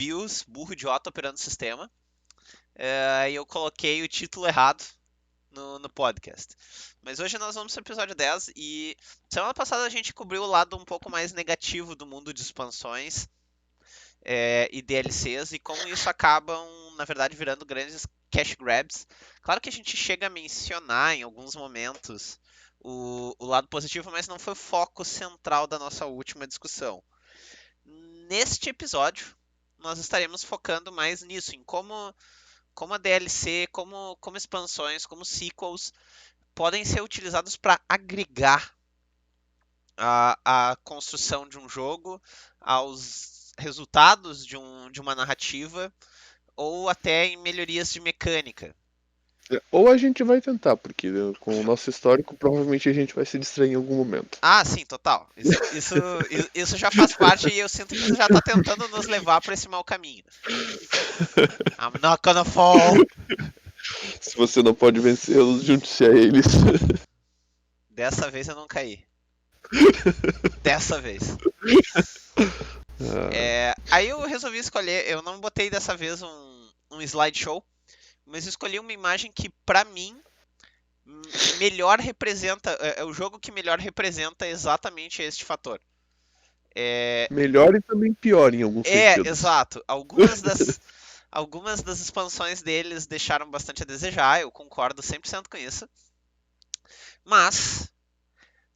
BIOS, burro idiota operando o sistema. E eu coloquei o título errado no podcast. Mas hoje nós vamos pro episódio 10 e semana passada a gente cobriu o lado um pouco mais negativo do mundo de expansões e DLCs e como isso acabam, na verdade, virando grandes cash grabs. Claro que a gente chega a mencionar em alguns momentos o lado positivo, mas não foi o foco central da nossa última discussão. Neste episódio, nós estaremos focando mais nisso, em como a DLC, como expansões, como sequels podem ser utilizados para agregar a construção de um jogo aos resultados de uma narrativa ou até em melhorias de mecânica. Ou a gente vai tentar, porque com o nosso histórico provavelmente a gente vai se distrair em algum momento. Ah, sim, total. Isso já faz parte e eu sinto que você já tá tentando nos levar para esse mau caminho. I'm not gonna fall. Se você não pode vencê-los, junte-se a eles. Dessa vez eu não caí. Dessa vez. Aí eu resolvi escolher, eu não botei dessa vez um slideshow, mas escolhi uma imagem que pra mim melhor representa, é o jogo que melhor representa exatamente este fator. Melhor e também pior em alguns sentidos. Exato. Algumas das expansões deles deixaram bastante a desejar, eu concordo 100% com isso. Mas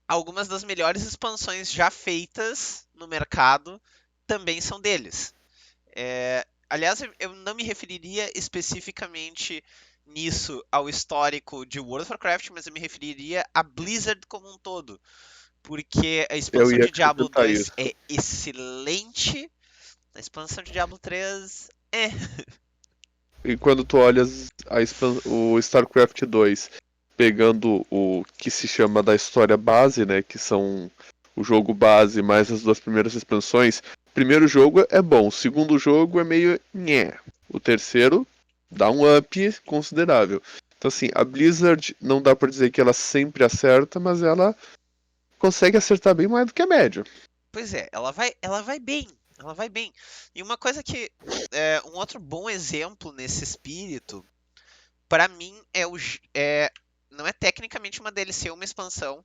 algumas das melhores expansões já feitas no mercado também são deles. Aliás, eu não me referiria especificamente nisso ao histórico de World of Warcraft, mas eu me referiria a Blizzard como um todo. Porque a expansão de Diablo 2 é excelente, a expansão de Diablo 3 é. E quando tu olhas o StarCraft 2, pegando o que se chama da história base, né, que são o jogo base mais as duas primeiras expansões, o primeiro jogo é bom, o segundo jogo é meio nhé. O terceiro dá um up considerável. Então assim, a Blizzard não dá pra dizer que ela sempre acerta, mas ela consegue acertar bem mais do que a média. Pois é, ela vai bem. Ela vai bem. E uma coisa que. Um outro bom exemplo nesse espírito, pra mim, não é tecnicamente uma DLC ou uma expansão,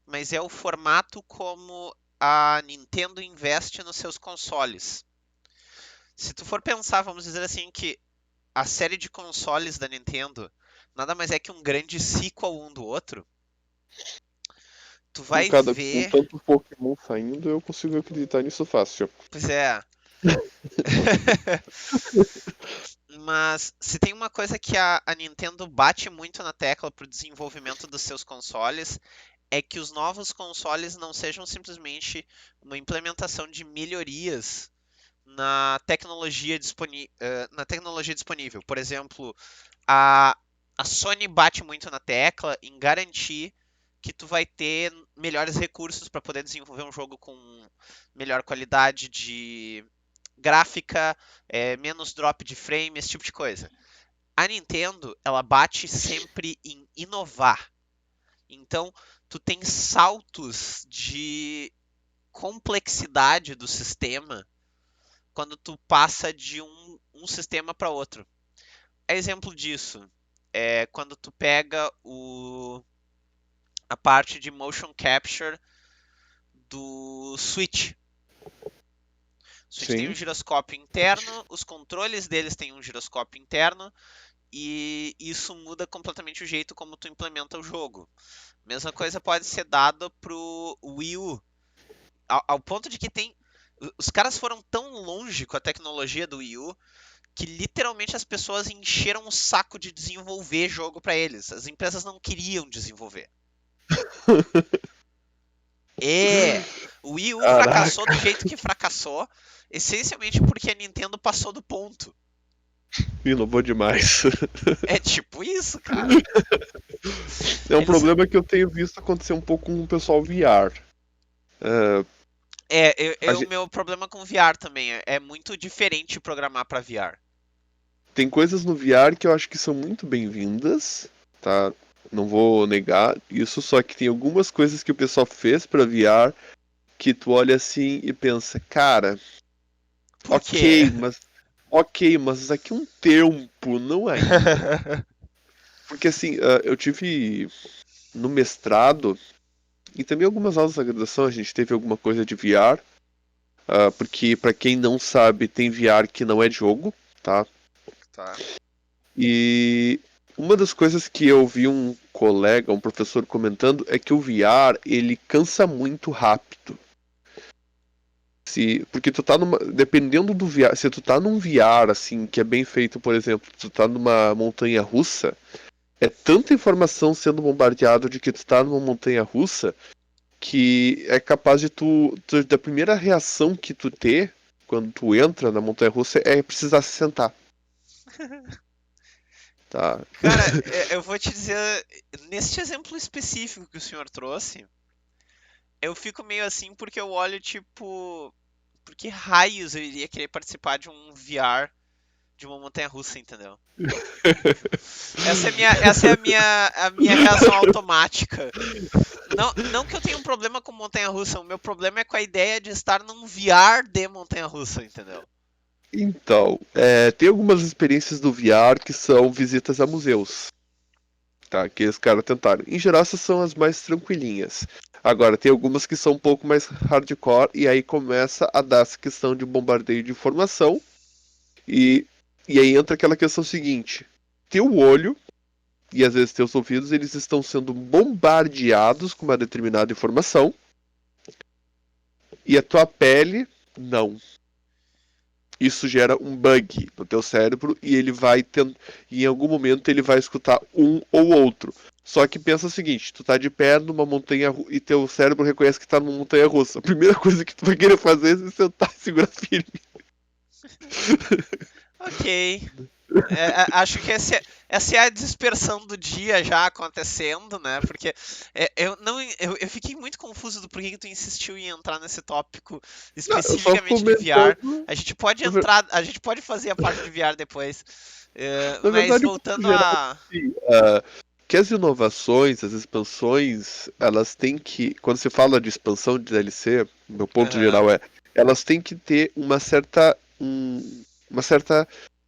mas é o formato como a Nintendo investe nos seus consoles. Se tu for pensar, vamos dizer assim, que a série de consoles da Nintendo nada mais é que um grande sequel um do outro, tu vai Com ver. tanto Pokémon saindo, eu consigo acreditar nisso fácil. Pois é. Mas se tem uma coisa que a Nintendo bate muito na tecla pro desenvolvimento dos seus consoles, é que os novos consoles não sejam simplesmente uma implementação de melhorias na tecnologia disponível. Por exemplo, a Sony bate muito na tecla em garantir que tu vai ter melhores recursos para poder desenvolver um jogo com melhor qualidade de gráfica, menos drop de frame, esse tipo de coisa. A Nintendo, ela bate sempre em inovar. Então, tu tem saltos de complexidade do sistema quando tu passa de um sistema para outro. Exemplo disso é quando tu pega a parte de motion capture do Switch. O Switch tem um Sim. giroscópio interno, os controles deles têm um giroscópio interno, e isso muda completamente o jeito como tu implementa o jogo. Mesma coisa pode ser dada pro Wii U, ao ponto de que os caras foram tão longe com a tecnologia do Wii U que literalmente as pessoas encheram o saco de desenvolver jogo para eles. As empresas não queriam desenvolver. O Wii U fracassou do jeito que fracassou, essencialmente porque a Nintendo passou do ponto. Inovou demais. É tipo isso, cara. É um problema que eu tenho visto acontecer um pouco com o pessoal VR. O meu problema com VR também. É muito diferente programar para VR. Tem coisas no VR que eu acho que são muito bem-vindas, tá? Não vou negar isso, só que tem algumas coisas que o pessoal fez pra VR que tu olha assim e pensa, cara, Por quê? Ok, mas. Ok, mas daqui a um tempo, não ainda. Porque assim, eu tive no mestrado e também algumas aulas da graduação, a gente teve alguma coisa de VR. Porque, pra quem não sabe, tem VR que não é jogo, tá? Tá. E uma das coisas que eu vi um colega, um professor comentando, é que o VR, ele cansa muito rápido. Porque tu tá numa. Dependendo do VR, se tu tá num VR, assim, que é bem feito, por exemplo, tu tá numa montanha russa, é tanta informação sendo bombardeado de que tu tá numa montanha russa que é capaz de da primeira reação que tu ter quando tu entra na montanha russa é precisar se sentar, tá? Cara, eu vou te dizer, neste exemplo específico que o senhor trouxe, eu fico meio assim porque eu olho tipo, por que raios eu iria querer participar de um VR de uma montanha-russa, entendeu? Essa é a minha reação automática. Não, não que eu tenha um problema com montanha-russa, o meu problema é com a ideia de estar num VR de montanha-russa, entendeu? Então, tem algumas experiências do VR que são visitas a museus, tá? Que os caras tentaram. Em geral, essas são as mais tranquilinhas. Agora, tem algumas que são um pouco mais hardcore, e aí começa a dar essa questão de bombardeio de informação, e, e aí entra aquela questão seguinte: teu olho e às vezes teus ouvidos eles estão sendo bombardeados com uma determinada informação, e a tua pele não. Isso gera um bug no teu cérebro e ele vai e em algum momento ele vai escutar um ou outro. Só que pensa o seguinte, tu tá de pé numa montanha e teu cérebro reconhece que tá numa montanha russa. A primeira coisa que tu vai querer fazer é sentar e segurar firme. Ok. Acho que essa é a dispersão do dia já acontecendo, né? Porque eu, não, eu fiquei muito confuso do porquê que tu insistiu em entrar nesse tópico Não, eu só especificamente de VR. comentando. A gente pode entrar, a gente pode fazer a parte de VR depois. Na Mas verdade, o ponto voltando geral a. é que, que as inovações, as expansões, elas têm que. Quando se fala de expansão de DLC, meu ponto Aham, geral é, elas têm que ter uma certa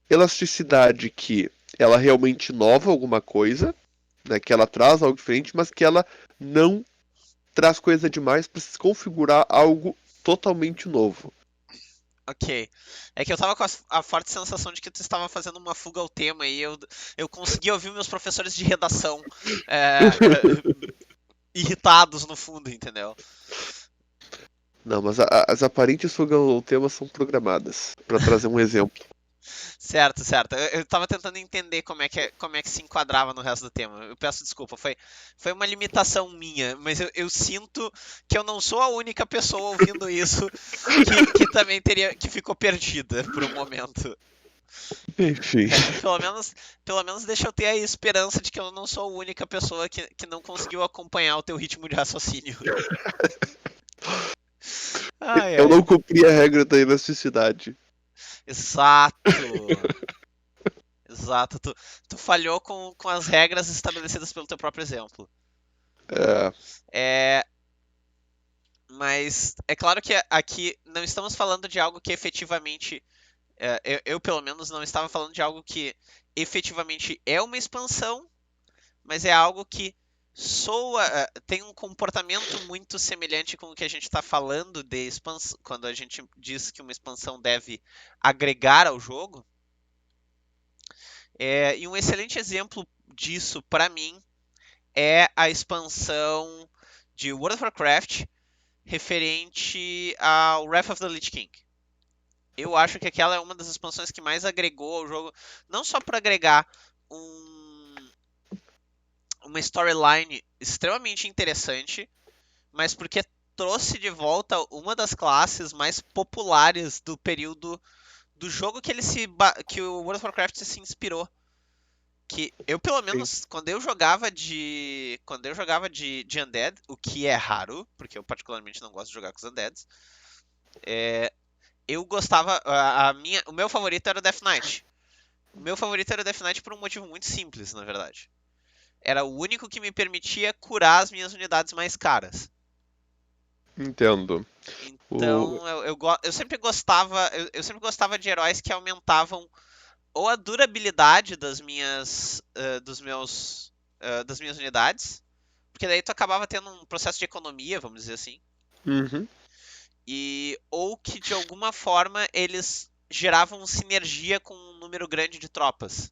elasticidade que ela realmente inova alguma coisa, né, que ela traz algo diferente, mas que ela não traz coisa demais para se configurar algo totalmente novo. ok. É que eu tava com a forte sensação de que tu estava fazendo uma fuga ao tema e eu consegui ouvir meus professores de redação irritados no fundo, entendeu? Não, mas as aparentes fugas ao tema são programadas para trazer um exemplo. Certo, certo. Eu tava tentando entender como é que se enquadrava no resto do tema. Eu peço desculpa, foi uma limitação minha, mas eu sinto que eu não sou a única pessoa ouvindo isso que também que ficou perdida por um momento. Enfim. Pelo menos deixa eu ter a esperança de que eu não sou a única pessoa que não conseguiu acompanhar o teu ritmo de raciocínio. Ai, Eu ai. não cumpri a regra da elasticidade. Exato. Exato. Tu falhou com as regras estabelecidas pelo teu próprio exemplo. É, É, mas é claro que aqui não estamos falando de algo que efetivamente. Eu, pelo menos, não estava falando de algo que efetivamente é uma expansão, mas é algo que soa. Tem um comportamento muito semelhante com o que a gente está falando de expansão. Quando a gente diz que uma expansão deve agregar ao jogo. E um excelente exemplo disso, para mim, é a expansão de World of Warcraft referente ao Wrath of the Lich King. Eu acho que aquela é uma das expansões que mais agregou ao jogo, não só para agregar uma storyline extremamente interessante, mas porque trouxe de volta uma das classes mais populares do período do jogo que o World of Warcraft se inspirou. Que eu, pelo sim. menos, quando eu jogava de Undead, o que é raro, porque eu particularmente não gosto de jogar com os Undeads, eu gostava. O meu favorito era o Death Knight. O meu favorito era o Death Knight por um motivo muito simples, na verdade. Era o único que me permitia curar as minhas unidades mais caras. Entendo. O... Então eu sempre gostava, eu sempre gostava de heróis que aumentavam ou a durabilidade das minhas unidades, porque daí tu acabava tendo um processo de economia, vamos dizer assim, Uhum. e ou que de alguma forma eles geravam sinergia com um número grande de tropas.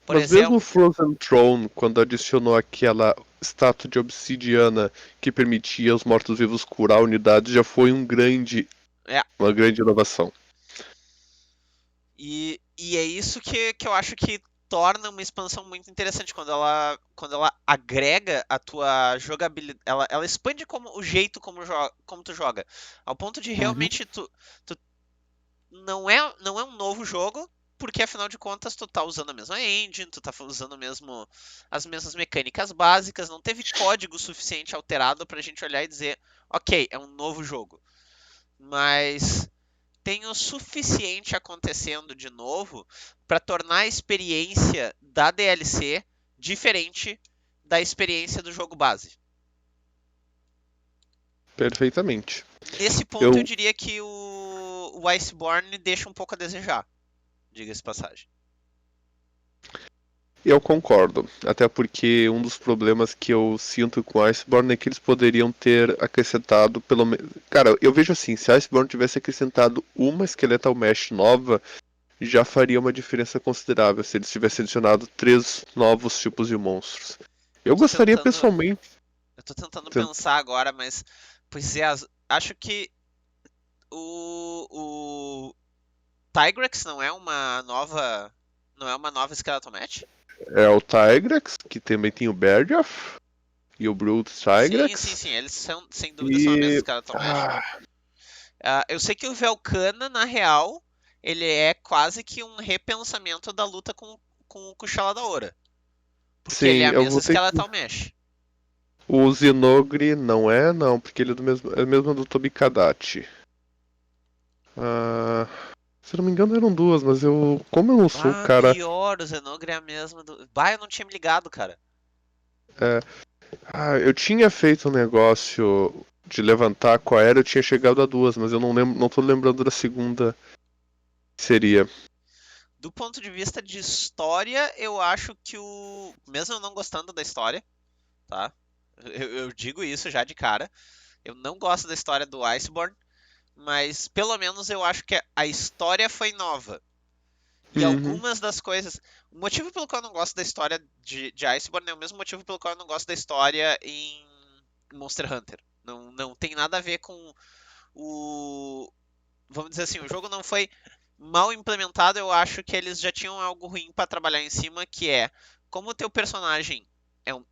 Por Mas mesmo o exemplo, Frozen Throne, quando adicionou aquela estátua de obsidiana que permitia aos mortos-vivos curar unidades, já foi é, uma grande inovação. e é isso que eu acho que torna uma expansão muito interessante quando ela agrega a tua jogabilidade, ela expande como o jeito como tu joga, ao ponto de Uhum. realmente tu não é um novo jogo, porque afinal de contas tu tá usando a mesma engine, tu tá usando mesmo as mesmas mecânicas básicas, não teve código suficiente alterado pra gente olhar e dizer, ok, é um novo jogo. Mas tem o suficiente acontecendo de novo para tornar a experiência da DLC diferente da experiência do jogo base. Perfeitamente. Nesse ponto, eu Eu, diria que o Iceborne deixa um pouco a desejar, diga-se passagem. eu concordo. Até porque um dos problemas que eu sinto com Iceborne é que eles poderiam ter acrescentado pelo menos. Cara, eu vejo assim, se Iceborne tivesse acrescentado uma Skeletal Mesh nova, já faria uma diferença considerável se eles tivessem adicionado 3 novos tipos de monstros. Eu Eu tô gostaria tentando, pessoalmente. eu tô tentando ten- pensar agora, mas pois é, acho que o Tigrex não é uma nova Skeleton Match? É o Tigrex, que também tem o Bergaf e o Brute Sim, sim, Tigrex. sim. Eles são, sem dúvida, são a mesma E. Skeleton Mesh. Ah, Eu sei que o Velkhana, na real, ele é quase que um repensamento da luta com o Kushala Daora. Porque ele é sim, a eu mesma vou ter que. Skeletal Mesh. O Zinogre não é, não, porque ele é mesmo do Tobikadachi. Ah, se eu não me engano eram duas, mas eu. Como eu não sou o Ah, cara. pior, o Zenogre é a mesma do. Bah, eu não tinha me ligado, cara. É, eu tinha feito um negócio de levantar qual era, eu tinha chegado a duas, mas eu não lembro, não tô lembrando da segunda que seria. Do ponto de vista de história, eu acho que o. Mesmo eu não gostando da história, tá? Eu digo isso já de cara. Eu não gosto da história do Iceborne, mas pelo menos eu acho que a história foi nova. E Uhum, algumas das coisas. O motivo pelo qual eu não gosto da história de Iceborne é o mesmo motivo pelo qual eu não gosto da história em Monster Hunter. Não tem nada a ver com o. Vamos dizer assim, o jogo não foi mal implementado. Eu acho que eles já tinham algo ruim para trabalhar em cima, que é como o teu personagem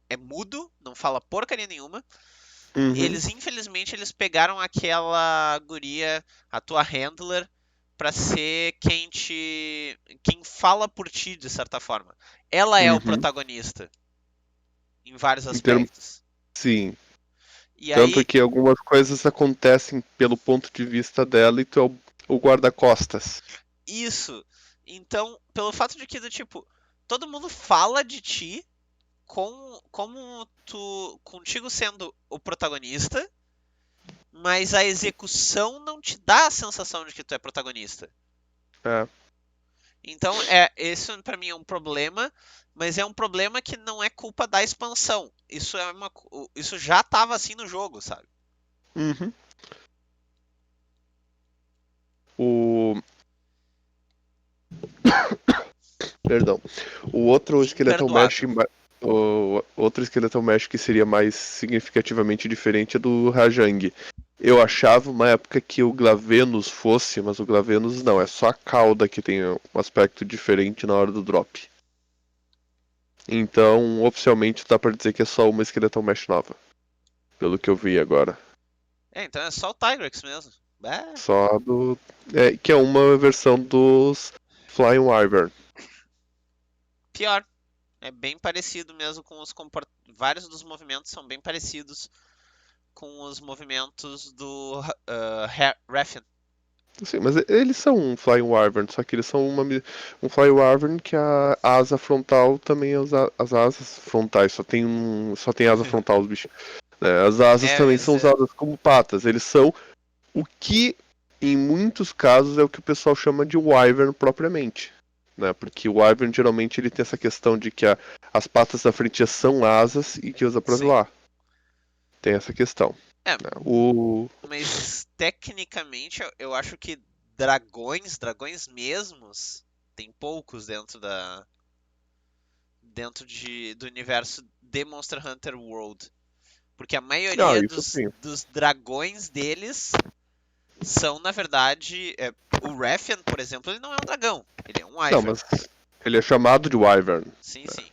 é mudo, não fala porcaria nenhuma. uhum, Eles, infelizmente, eles pegaram aquela guria, a tua handler, pra ser quem fala por ti, de certa forma. Ela é o uhum. protagonista, em vários Em termos, aspectos. sim. E Tanto aí, que algumas coisas acontecem pelo ponto de vista dela e tu é o guarda-costas. isso. Então, pelo fato de que, do tipo, todo mundo fala de ti como tu, contigo sendo o protagonista, mas a execução não te dá a sensação de que tu é protagonista. É. Então, esse para mim é um problema, mas é um problema que não é culpa da expansão. Isso já estava assim no jogo, sabe? Uhum. O. Perdão. O outro Skeletal Mesh. Imperdoável. O outro Skeletal Mesh que seria mais significativamente diferente é do Rajang. Eu achava uma época que o Glavenus fosse, mas o Glavenus não, é só a cauda que tem um aspecto diferente na hora do drop. Então, oficialmente dá pra dizer que é só uma Skeletal Mesh nova, pelo que eu vi agora. Então é só o Tigrex mesmo. Só do. Que é uma versão dos Flying Wyvern. Pior. É bem parecido mesmo com vários dos movimentos são bem parecidos com os movimentos do Refn. Sim, mas eles são um Flying Wyvern, só que eles são um Flying Wyvern que a asa frontal também é as asas frontais, só tem asa frontal os bichos. né? As asas Eu ia também são dizer. usadas como patas. Eles são o que, em muitos casos, é o que o pessoal chama de wyvern propriamente. Né? Porque o wyvern geralmente ele tem essa questão de que as patas da frente já são asas e que usa pra Sim. voar. Tem essa questão. É, Né? O... mas tecnicamente eu acho que dragões mesmos, tem poucos do universo de Monster Hunter World. Porque a Ah, maioria isso sim. dos dragões deles são, na verdade. O Rathian, por exemplo, ele não é um dragão. Ele é um Não, Wyvern. mas ele é chamado de wyvern. Sim, sim.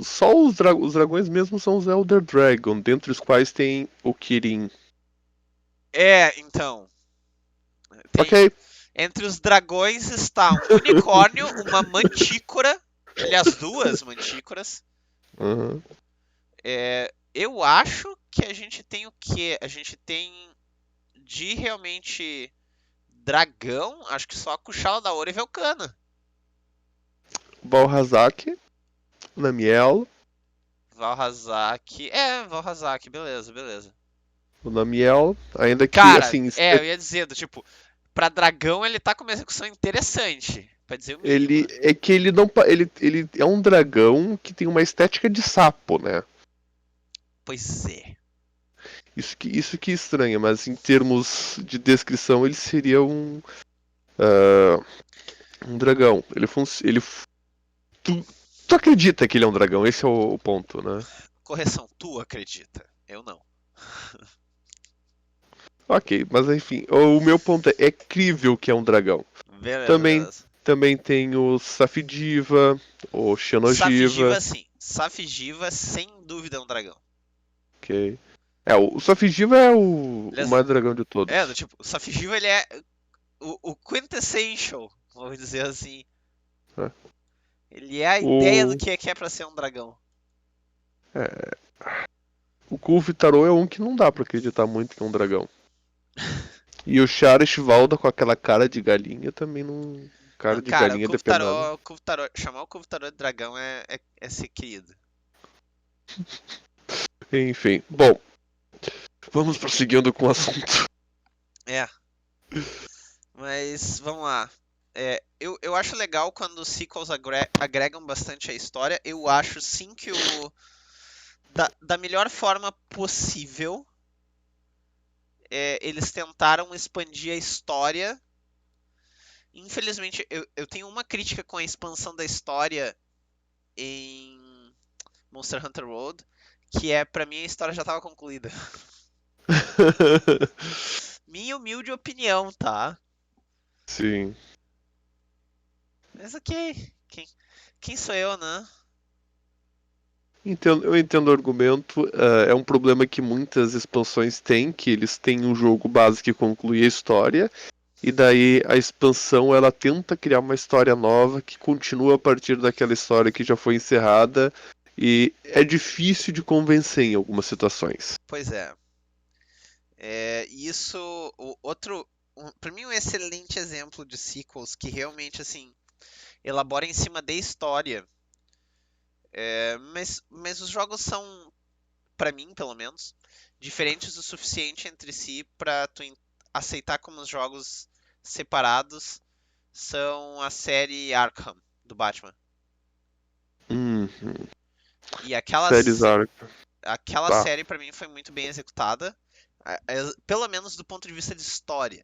Só os dragões mesmo são os Elder Dragon, dentre os quais tem o Kirin. Então. Ok. Tem. Entre os dragões está um unicórnio, uma mantícora. Aliás, duas mantícoras. Uhum. Eu acho que a gente tem o quê? A gente tem de realmente dragão, acho que só a Kushala Daora e Velcana. Valhazak, Namiel. Valhazak. Valhazak, beleza, beleza. O Namiel, ainda que, Cara, assim, eu ia dizer, tipo, pra dragão ele tá com uma execução interessante, pra dizer o mínimo. ele é que ele não. Ele é um dragão que tem uma estética de sapo, né? Pois é. Isso que estranha, mas em termos de descrição ele seria ah, um dragão. Tu acredita que ele é um dragão? Esse é o ponto, né? Correção, tu acredita? Eu não. Ok, mas enfim, o meu ponto é crível que é um dragão. Beleza, Também, beleza. também tem o Safidiva, o Xenogiva, Safigiva, sim. Safigiva, sem dúvida, é um dragão. ok. O Safidiva é o Aliás, mais dragão de do todos. tipo, o Safigiva ele é o quintessential, vamos dizer assim. Né? Ele é a ideia do O, que é pra ser um dragão. é, o Kulvitaru é um que não dá pra acreditar muito que é um dragão. E o Charishvalda com aquela cara de galinha também não. Não, Cara de cara, galinha dependendo. chamar o Kulvitaru de dragão é ser querido. Enfim, bom, vamos prosseguindo com o assunto. É, mas vamos lá. Eu acho legal quando os sequels agregam bastante a história. Eu acho sim que da melhor forma possível, eles tentaram expandir a história. Infelizmente, eu tenho uma crítica com a expansão da história em Monster Hunter World, que pra mim a história já estava concluída. Minha humilde opinião, tá? Sim. Mas ok. Quem sou eu, né? Eu entendo o argumento. É um problema que muitas expansões têm, que eles têm um jogo base que conclui a história, e daí a expansão ela tenta criar uma história nova que continua a partir daquela história que já foi encerrada, e é difícil de convencer em algumas situações. Pois é. Isso, pra mim um excelente exemplo de sequels que realmente assim elabora em cima da história. Mas os jogos são, pra mim pelo menos, diferentes o suficiente entre si pra tu aceitar como os jogos separados são a série Arkham do Batman. Uhum. E Séries Arca. aquela Tá. série pra mim foi muito bem executada, pelo menos do ponto de vista de história.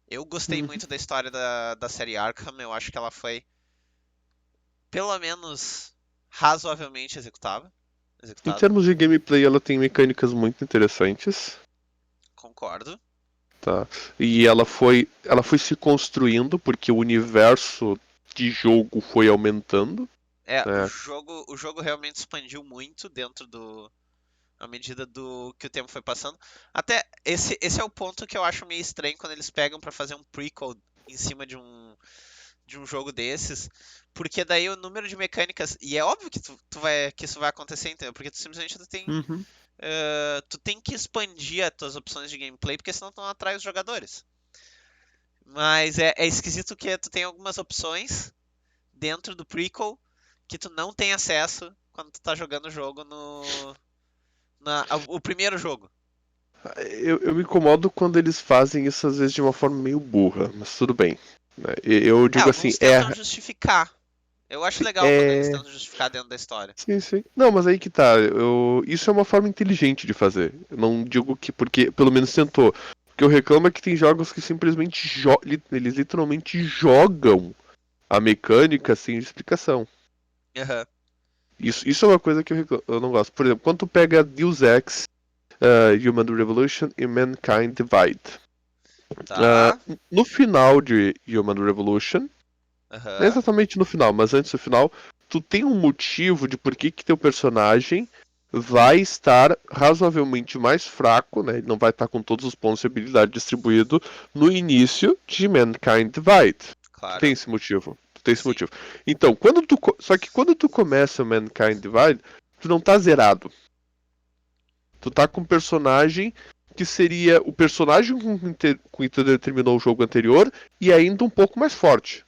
Eu gostei Uhum. muito da história da série Arkham, eu acho que ela foi, pelo menos, razoavelmente Em executada. termos de gameplay, ela tem mecânicas muito interessantes, Concordo. tá? E ela foi se construindo porque o universo de jogo foi aumentando, né? O jogo realmente expandiu muito à medida do que o tempo foi passando. Até esse é o ponto que eu acho meio estranho quando eles pegam pra fazer um prequel em cima de um jogo desses, porque daí o número de mecânicas, e é óbvio que que isso vai acontecer, entendeu? Porque tu simplesmente Uhum. tu tem que expandir as tuas opções de gameplay, porque senão tu não atrai os jogadores. Mas é esquisito que tu tem algumas opções dentro do prequel que tu não tem acesso quando tu tá jogando o jogo no O primeiro jogo. Eu me incomodo quando eles fazem isso às vezes de uma forma meio burra, mas tudo bem. Né? Eu digo assim, Alguns tentam justificar. Eu acho legal quando eles é. tentam justificar dentro da história. Sim, sim. Não, mas aí que tá. Isso é uma forma inteligente de fazer. Eu não digo que porque pelo menos tentou. Porque eu reclamo é que tem jogos que simplesmente eles literalmente jogam a mecânica sem explicação. Aham. Isso é uma coisa que eu não gosto. Por exemplo, quando tu pega Deus Ex, Human Revolution e Mankind Divide. Tá. No final de Human Revolution, não é Aham. exatamente no final, mas antes do final, tu tem um motivo de por que teu personagem vai estar razoavelmente mais fraco, né? Ele não vai estar com todos os pontos de habilidade distribuídos no início de Mankind Divide. Tu tem Claro. esse motivo. Tu tem esse Sim. motivo. Então, só que quando tu começa o Mankind Divide, tu não tá zerado. Tu tá com um personagem que seria o personagem com que tu determinou o jogo anterior e ainda um pouco mais forte.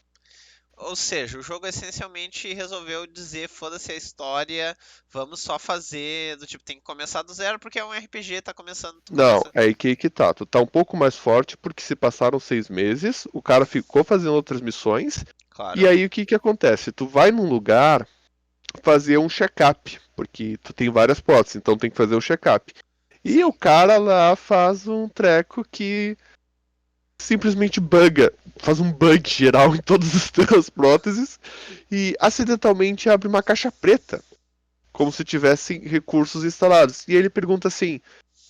Ou seja, o jogo essencialmente resolveu dizer, foda-se a história, vamos só fazer do tipo, tem que começar do zero porque é um RPG, tá começando, tu Não, começa. é aí que tá. Tu tá um pouco mais forte porque se passaram 6 meses, o cara ficou fazendo outras missões, e Claro. aí o que que acontece? Tu vai num lugar fazer um check-up, porque tu tem várias potes, então tem que fazer um check-up. E o Sim. cara lá faz um treco que simplesmente faz um bug geral em todas as tuas próteses e acidentalmente abre uma caixa preta, como se tivessem recursos instalados. E ele pergunta assim: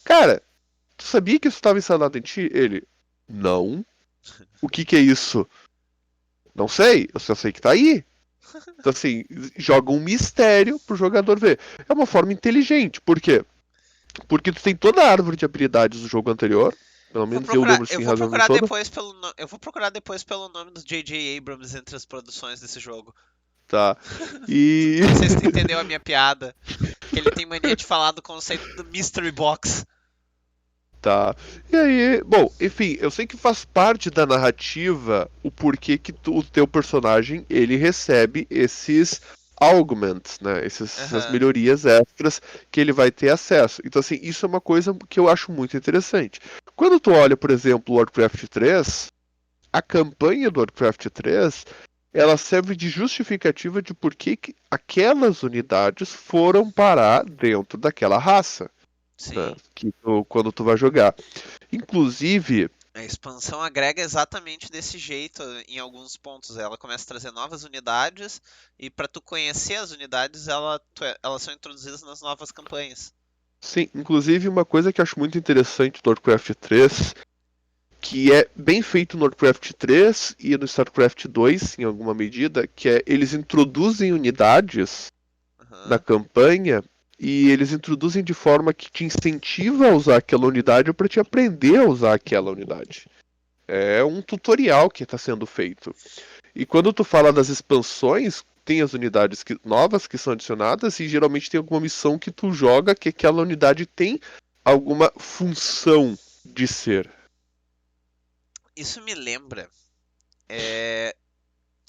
Cara, tu sabia que isso estava instalado em ti? Ele: Não. O que que é isso? Não sei, eu só sei que tá aí. Então, assim, joga um mistério pro jogador ver. É uma forma inteligente. Por quê? Porque tu tem toda a árvore de habilidades do jogo anterior. Pelo menos eu lembro Eu assim, vou razoavelmente procurar toda. depois pelo eu vou procurar depois pelo nome do J.J. Abrams entre as produções desse jogo. Tá. E. Não sei se tu entendeu a minha piada, que ele tem mania de falar do conceito do Mystery Box. Tá. E aí, bom, enfim, eu sei que faz parte da narrativa o porquê que o teu personagem ele recebe esses augments, né? Essas Aham. melhorias extras que ele vai ter acesso. Então, assim, isso é uma coisa que eu acho muito interessante. Quando tu olha, por exemplo, o Warcraft 3, a campanha do Warcraft 3, ela serve de justificativa de por que aquelas unidades foram parar dentro daquela raça, né? Sim. Quando tu vai jogar. Inclusive, A expansão agrega exatamente desse jeito em alguns pontos. Ela começa a trazer novas unidades e para tu conhecer as unidades, elas são introduzidas nas novas campanhas. sim, inclusive uma coisa que eu acho muito interessante do Warcraft 3, que é bem feito no Warcraft 3 e no StarCraft 2, em alguma medida, que é eles introduzem unidades na Aham. campanha e eles introduzem de forma que te incentiva a usar aquela unidade para te aprender a usar aquela unidade. É um tutorial que está sendo feito. E quando tu fala das expansões, tem as unidades novas que são adicionadas e geralmente tem alguma missão que tu joga que aquela unidade tem alguma função de ser. Isso me lembra. é,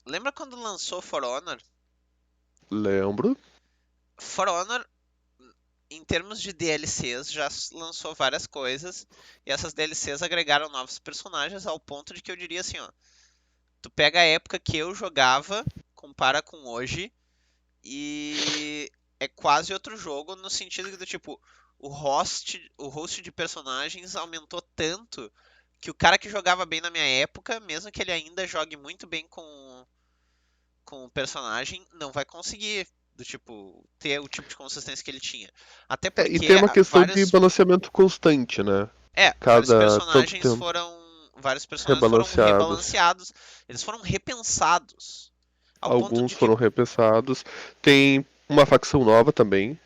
Lembra quando lançou For Honor? Lembro. For Honor, em termos de DLCs, já lançou várias coisas. E essas DLCs agregaram novos personagens ao ponto de que eu diria assim, ó. Tu pega a época que eu jogava, compara com hoje, e é quase outro jogo no sentido do tipo, o host de personagens aumentou tanto que o cara que jogava bem na minha época, mesmo que ele ainda jogue muito bem com o personagem, não vai conseguir do tipo ter o tipo de consistência que ele tinha. Até E tem porque uma questão de balanceamento constante, né? vários Cada tanto personagens tempo. foram Rebalanceados. rebalanceados, eles foram repensados ao ponto Alguns de que foram repensados. Tem uma facção nova também.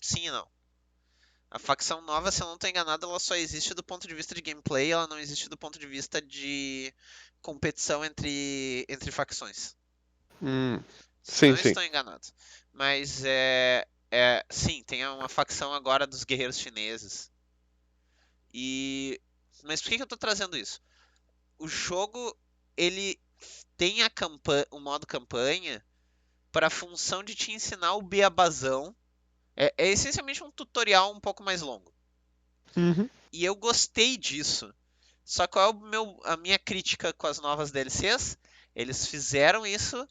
sim e não. A facção nova, se eu não estou enganado, ela só existe do ponto de vista de gameplay, ela não existe do ponto de vista de competição entre facções. Hum, Se sim, não sim. estou enganado. Mas sim, tem uma facção agora dos guerreiros chineses. E mas por que eu estou trazendo isso? O jogo ele tem o modo campanha para a função de te ensinar o beabazão É essencialmente um tutorial um pouco mais longo. Uhum. E eu gostei disso. Só que qual é a minha crítica com as novas DLCs? Eles fizeram isso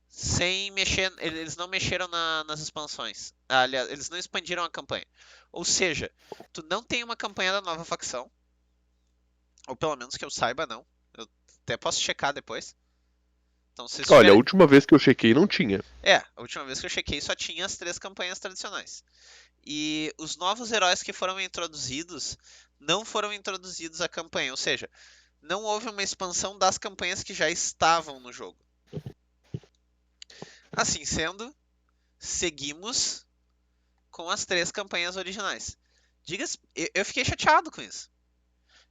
sem mexer. Eles não mexeram nas expansões. Aliás, eles não expandiram a campanha. Ou seja, tu não tem uma campanha da nova facção. Ou pelo menos que eu saiba, não. Eu até posso checar depois. Então, se Olha, a estiver. última vez que eu chequei não tinha. A última vez que eu chequei só tinha as 3 campanhas tradicionais. E os novos heróis que foram introduzidos não foram introduzidos à campanha. Ou seja, não houve uma expansão das campanhas que já estavam no jogo. Assim sendo, seguimos com as 3 campanhas originais. Diga-se, eu fiquei chateado com isso.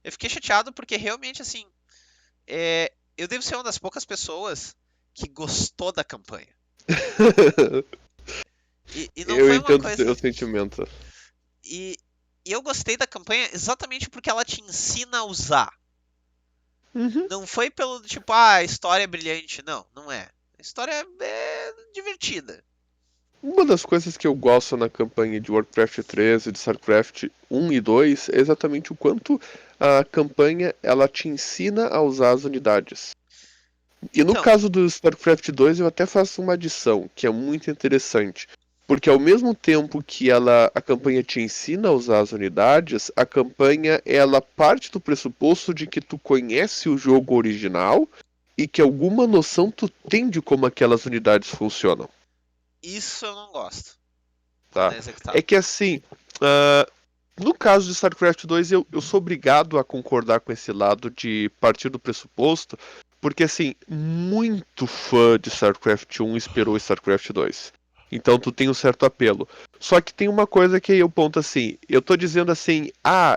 Eu fiquei chateado porque realmente, assim, eu devo ser uma das poucas pessoas que gostou da campanha. E não Eu foi uma entendo o coisa. teu sentimento. E, e eu gostei da campanha exatamente porque ela te ensina a usar. Uhum. Não foi pelo tipo, a história é brilhante. Não, não é. A história é divertida. Uma das coisas que eu gosto na campanha de Warcraft 3 e de StarCraft 1 e 2 é exatamente o quanto a campanha ela te ensina a usar as unidades. E no Então, caso do StarCraft 2 eu até faço uma adição que é muito interessante. Porque ao mesmo tempo que a campanha te ensina a usar as unidades, a campanha ela parte do pressuposto de que tu conhece o jogo original e que alguma noção tu tem de como aquelas unidades funcionam, isso eu não gosto quando tá? é É executado. que assim, no caso de StarCraft 2 eu sou obrigado a concordar com esse lado de partir do pressuposto, porque assim, muito fã de StarCraft 1 esperou StarCraft 2. Então tu tem um certo apelo. Só que tem uma coisa que aí eu ponto assim, eu tô dizendo assim,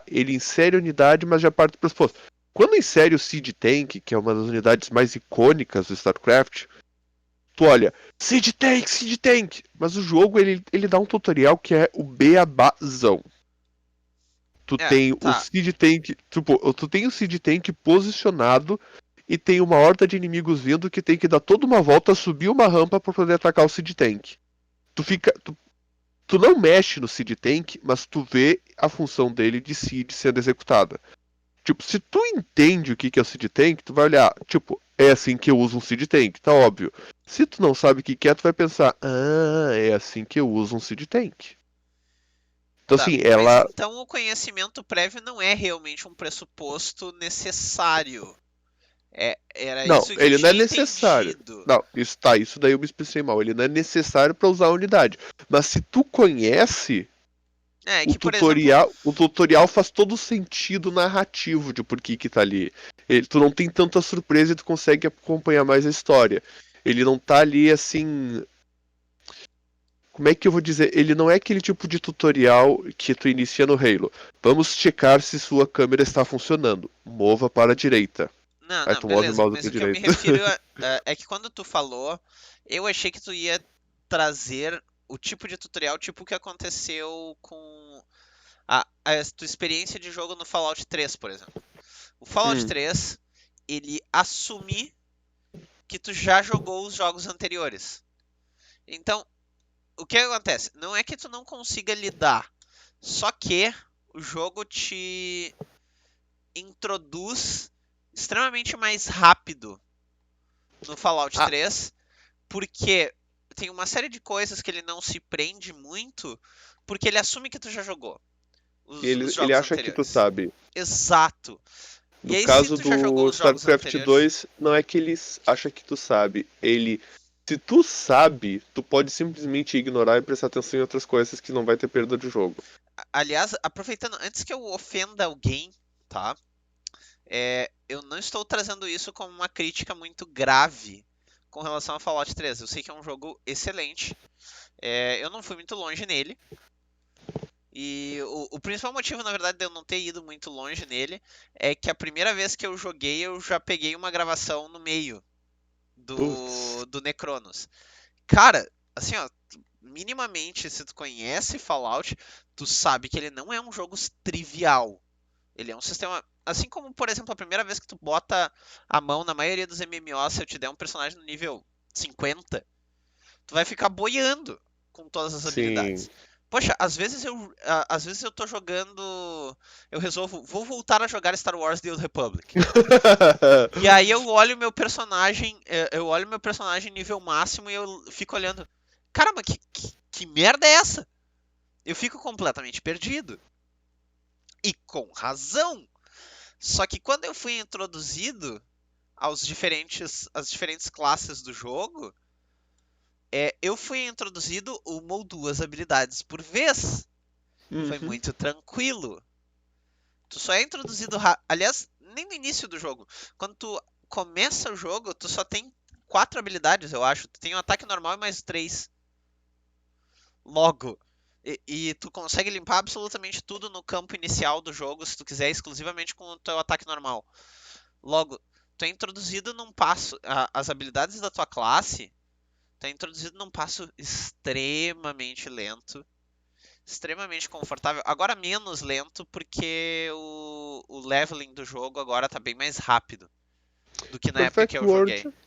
ele insere unidade, mas já parte do pressuposto. Quando insere o Seed Tank, que é uma das unidades mais icônicas do StarCraft, tu olha, Seed Tank! Mas o jogo ele dá um tutorial que é o beabazão. Tu tem o Tá. Seed Tank, tipo, tu tem o Seed Tank posicionado e tem uma horda de inimigos vindo que tem que dar toda uma volta, subir uma rampa para poder atacar o Seed Tank. Tu fica, tu não mexe no Seed Tank, mas tu vê a função dele de Seed sendo executada. Tipo, se tu entende o que é o Seed Tank, tu vai olhar, tipo, é assim que eu uso um Seed Tank, tá óbvio. Se tu não sabe o que é, tu vai pensar, é assim que eu uso um Seed Tank. Então, Tá, assim, mas ela. então o conhecimento prévio não é realmente um pressuposto necessário. Era Não, isso que eu ele não é tinha necessário. entendido. Não, isso tá, isso daí eu me expressei mal. Ele não é necessário para usar a unidade. Mas se tu conhece, É que, por exemplo, o tutorial faz todo o sentido narrativo de por que tá ali. Tu não tem tanta surpresa e tu consegue acompanhar mais a história. Ele não tá ali assim. Como é que eu vou dizer? Ele não é aquele tipo de tutorial que tu inicia no Halo. Vamos checar se sua câmera está funcionando. Mova para a direita. não, Aí não, tu move o beleza, mouse mas para a o que eu me direita. refiro é que quando tu falou, eu achei que tu ia trazer o tipo de tutorial, tipo o que aconteceu com a tua experiência de jogo no Fallout 3, por exemplo. O Fallout Hum. 3, ele assume que tu já jogou os jogos anteriores. Então, o que acontece? Não é que tu não consiga lidar, só que o jogo te introduz extremamente mais rápido no Fallout Ah, 3, porque tem uma série de coisas que ele não se prende muito, porque ele assume que tu já jogou os ele jogos acha que tu anteriores. sabe. Exato. E No aí, se caso tu já jogou do os jogos StarCraft anteriores, 2, não é que ele acha que tu sabe. Ele. Se tu sabe, tu pode simplesmente ignorar e prestar atenção em outras coisas que não vai ter perda de jogo. aliás, aproveitando, antes que eu ofenda alguém, tá? Eu não estou trazendo isso como uma crítica muito grave com relação a Fallout 3. Eu sei que é um jogo excelente. Eu não fui muito longe nele. E o principal motivo, na verdade, de eu não ter ido muito longe nele é que a primeira vez que eu joguei, eu já peguei uma gravação no meio Putz. do Necronos. Cara, assim, ó, minimamente, se tu conhece Fallout, tu sabe que ele não é um jogo trivial. Ele é um sistema. Assim como, por exemplo, a primeira vez que tu bota a mão na maioria dos MMOs, se eu te der um personagem no nível 50, tu vai ficar boiando com todas as Sim. habilidades. Poxa, às vezes eu tô jogando. Eu resolvo, vou voltar a jogar Star Wars The Old Republic. E aí eu olho meu personagem nível máximo e eu fico olhando. Caramba, que merda é essa? Eu fico completamente perdido. E com razão. Só que quando eu fui introduzido às diferentes classes do jogo, eu fui introduzido uma ou duas habilidades por vez. Foi Uhum. muito tranquilo. Tu só é introduzido. Aliás, nem no início do jogo. Quando tu começa o jogo, tu só tem quatro habilidades, eu acho. Tu tem um ataque normal e mais três. Logo. E tu consegue limpar absolutamente tudo no campo inicial do jogo, se tu quiser, exclusivamente com o teu ataque normal. Logo, tu é introduzido num passo. As habilidades da tua classe. Tu é introduzido num passo extremamente lento. Extremamente confortável. Agora menos lento, porque o leveling do jogo agora tá bem mais rápido do que na época que Perfect eu joguei. World,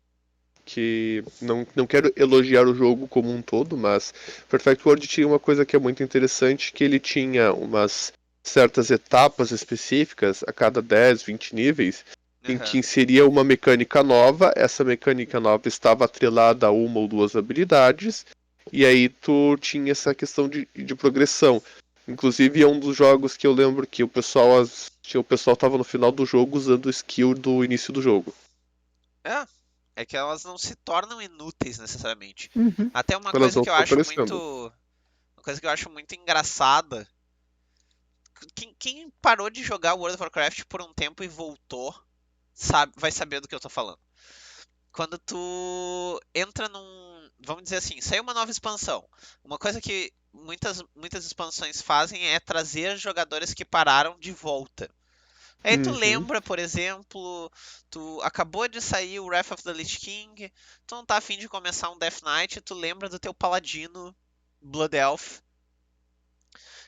que não quero elogiar o jogo como um todo, mas Perfect World tinha uma coisa que é muito interessante, que ele tinha umas certas etapas específicas a cada 10, 20 níveis, em que Aham. inseria uma mecânica nova, essa mecânica nova estava atrelada a uma ou duas habilidades, e aí tu tinha essa questão de progressão. Inclusive é um dos jogos que eu lembro que o pessoal tava no final do jogo usando o skill do início do jogo. É que elas não se tornam inúteis necessariamente. Uhum. Até uma Elas coisa vão que eu acho aparecendo. muito. Uma coisa que eu acho muito engraçada. Quem parou de jogar World of Warcraft por um tempo e voltou, vai saber do que eu tô falando. Quando tu entra num. Vamos dizer assim, saiu uma nova expansão. Uma coisa que muitas expansões fazem é trazer jogadores que pararam de volta. Aí tu Uhum. lembra, por exemplo, tu acabou de sair o Wrath of the Lich King, tu não tá afim de começar um Death Knight, tu lembra do teu paladino Blood Elf,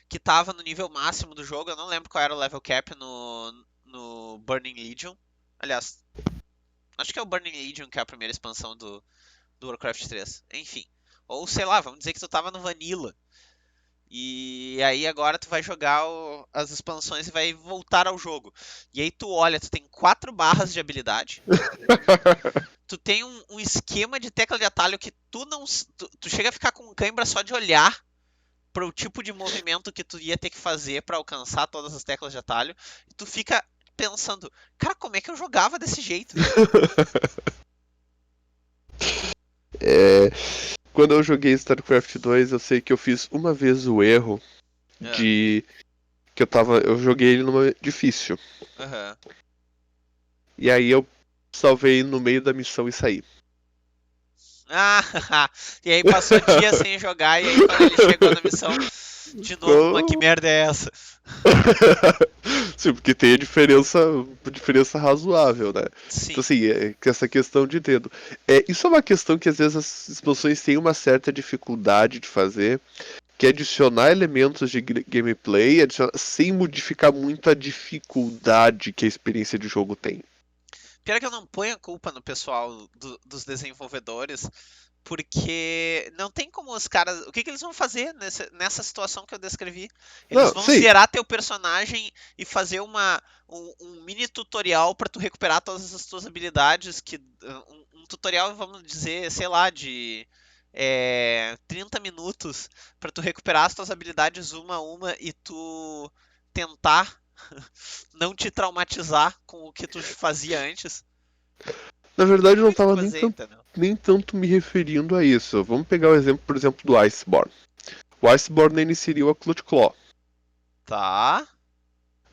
que tava no nível máximo do jogo, eu não lembro qual era o level cap no Burning Legion. Aliás, acho que é o Burning Legion que é a primeira expansão do Warcraft 3. Enfim. Ou sei lá, vamos dizer que tu tava no Vanilla. E aí agora tu vai jogar as expansões e vai voltar ao jogo. E aí tu olha, tu tem 4 barras de habilidade. Tu tem um esquema de tecla de atalho que tu não. Tu chega a ficar com cãibra só de olhar para o tipo de movimento que tu ia ter que fazer para alcançar todas as teclas de atalho. E tu fica pensando, cara, como é que eu jogava desse jeito? É, quando eu joguei StarCraft 2, eu sei que eu fiz uma vez o erro Ah, de que eu joguei ele numa difícil. aham. E aí eu salvei no meio da missão e saí. Ah, e aí passou dias sem jogar, e aí quando ele chegou na missão, de novo, mas que Não. merda é essa? Sim, porque tem a diferença razoável, né? Então, Sim. assim, que essa questão de dedo. Isso é uma questão que às vezes as expansões têm uma certa dificuldade de fazer, que é adicionar elementos de gameplay sem modificar muito a dificuldade que a experiência de jogo tem. Pior que eu não ponho a culpa no pessoal dos desenvolvedores, porque não tem como os caras. O que eles vão fazer nessa situação que eu descrevi? Eles Não, vão sim, zerar teu personagem e fazer um mini tutorial pra tu recuperar todas as tuas habilidades. Um tutorial, vamos dizer, sei lá, de 30 minutos pra tu recuperar as tuas habilidades uma a uma e tu tentar não te traumatizar com o que tu fazia antes. na Não tem verdade eu não muito o que estava fazer, entendeu? nem tanto me referindo a isso. Vamos pegar o exemplo, por exemplo, do Iceborne. O Iceborne ele seria a Clutch Claw. Tá.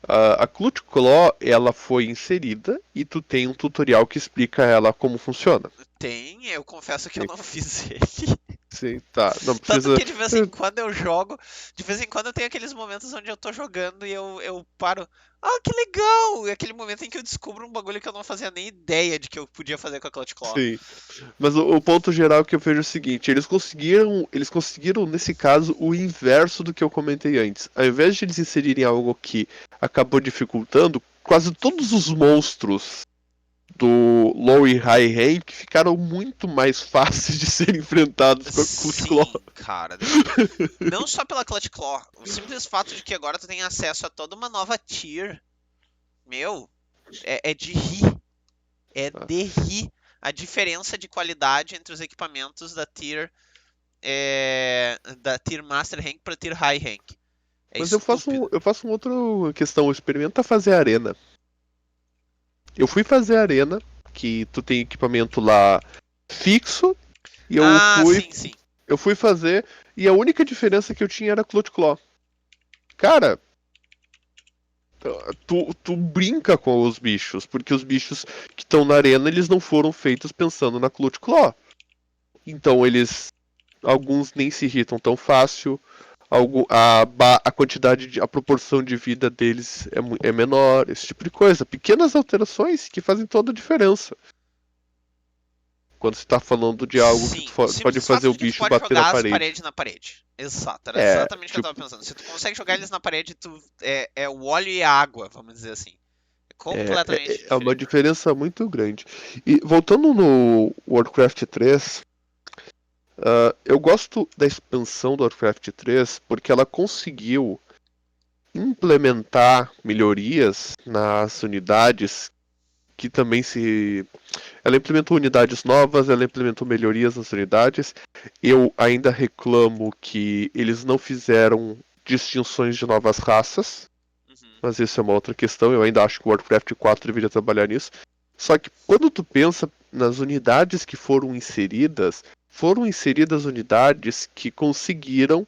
A Clutch Claw, ela foi inserida e tu tem um tutorial que explica ela como funciona. Tem, eu confesso que eu Sim, não fiz ele. sim, tá. Não Tanto precisa. que de vez em quando eu jogo, de vez em quando eu tenho aqueles momentos onde eu tô jogando e eu paro. Ah, que legal! E aquele momento em que eu descubro um bagulho que eu não fazia nem ideia de que eu podia fazer com a Clutch Claw. Sim. Mas o ponto geral que eu vejo é o seguinte, eles conseguiram nesse caso o inverso do que eu comentei antes. Ao invés de eles inserirem algo que acabou dificultando, quase todos os monstros do Low e High Rank ficaram muito mais fáceis de serem enfrentados com a Clutch Claw. Sim, cara. Não só pela Clutch Claw. O simples fato de que agora tu tem acesso a toda uma nova tier. Meu, é de rir. É de rir a diferença de qualidade entre os equipamentos da Tier Master Rank pra Tier High Rank. É Mas estúpido. eu faço uma outra questão. Experimenta fazer arena. Eu fui fazer arena, que tu tem equipamento lá fixo, e Sim, sim. eu fui fazer, e a única diferença que eu tinha era Clutch Claw. Cara, tu brinca com os bichos, porque os bichos que estão na arena, eles não foram feitos pensando na Clutch Claw. Então alguns nem se irritam tão fácil, a quantidade, a proporção de vida deles é menor, esse tipo de coisa. Pequenas alterações que fazem toda a diferença. Quando você tá falando de algo que Sim, o tu pode simples fazer fato o de que tu bicho pode bater na jogar as parede. paredes na parede. Exato, era É, exatamente o que eu tava tipo, pensando. Se tu consegue jogar eles na parede, é o óleo e a água, vamos dizer assim. É completamente é uma diferente. diferença muito grande. E voltando no Warcraft 3, eu gosto da expansão do Warcraft 3 porque ela conseguiu implementar melhorias nas unidades que também se. Ela implementou unidades novas, ela implementou melhorias nas unidades. Eu ainda reclamo que eles não fizeram distinções de novas raças, Uhum. mas isso é uma outra questão. Eu ainda acho que o Warcraft 4 deveria trabalhar nisso. Só que quando tu pensa nas unidades que foram inseridas unidades que conseguiram,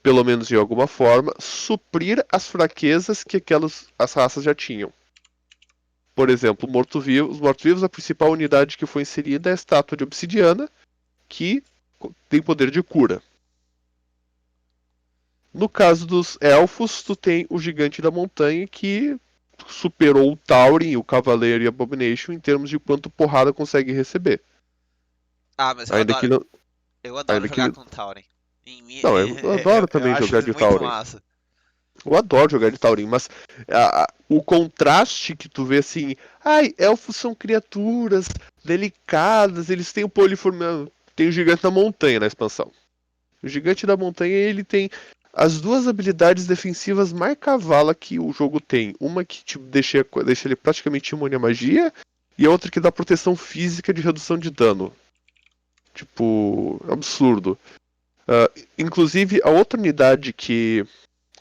pelo menos de alguma forma, suprir as fraquezas que as raças já tinham. Por exemplo, os mortos-vivos, a principal unidade que foi inserida é a estátua de obsidiana, que tem poder de cura. No caso dos elfos, tu tem o gigante da montanha que superou o Tauren, o Cavaleiro e a Abomination em termos de quanto porrada consegue receber. Ah, mas eu Ainda que adoro. não. Eu adoro Ainda que. jogar com Tauren. Não, eu adoro Eu também acho jogar eles de muito Tauren. massa. Eu adoro jogar de Tauren, mas o contraste que tu vê assim, ai, elfos são criaturas delicadas, eles têm o poliforme. Tem o gigante da montanha na expansão. O gigante da montanha, ele tem as duas habilidades defensivas mais cavala que o jogo tem. Uma que tipo, deixa ele praticamente imune à magia, e a outra que dá proteção física de redução de dano. Tipo, absurdo. Inclusive, a outra unidade que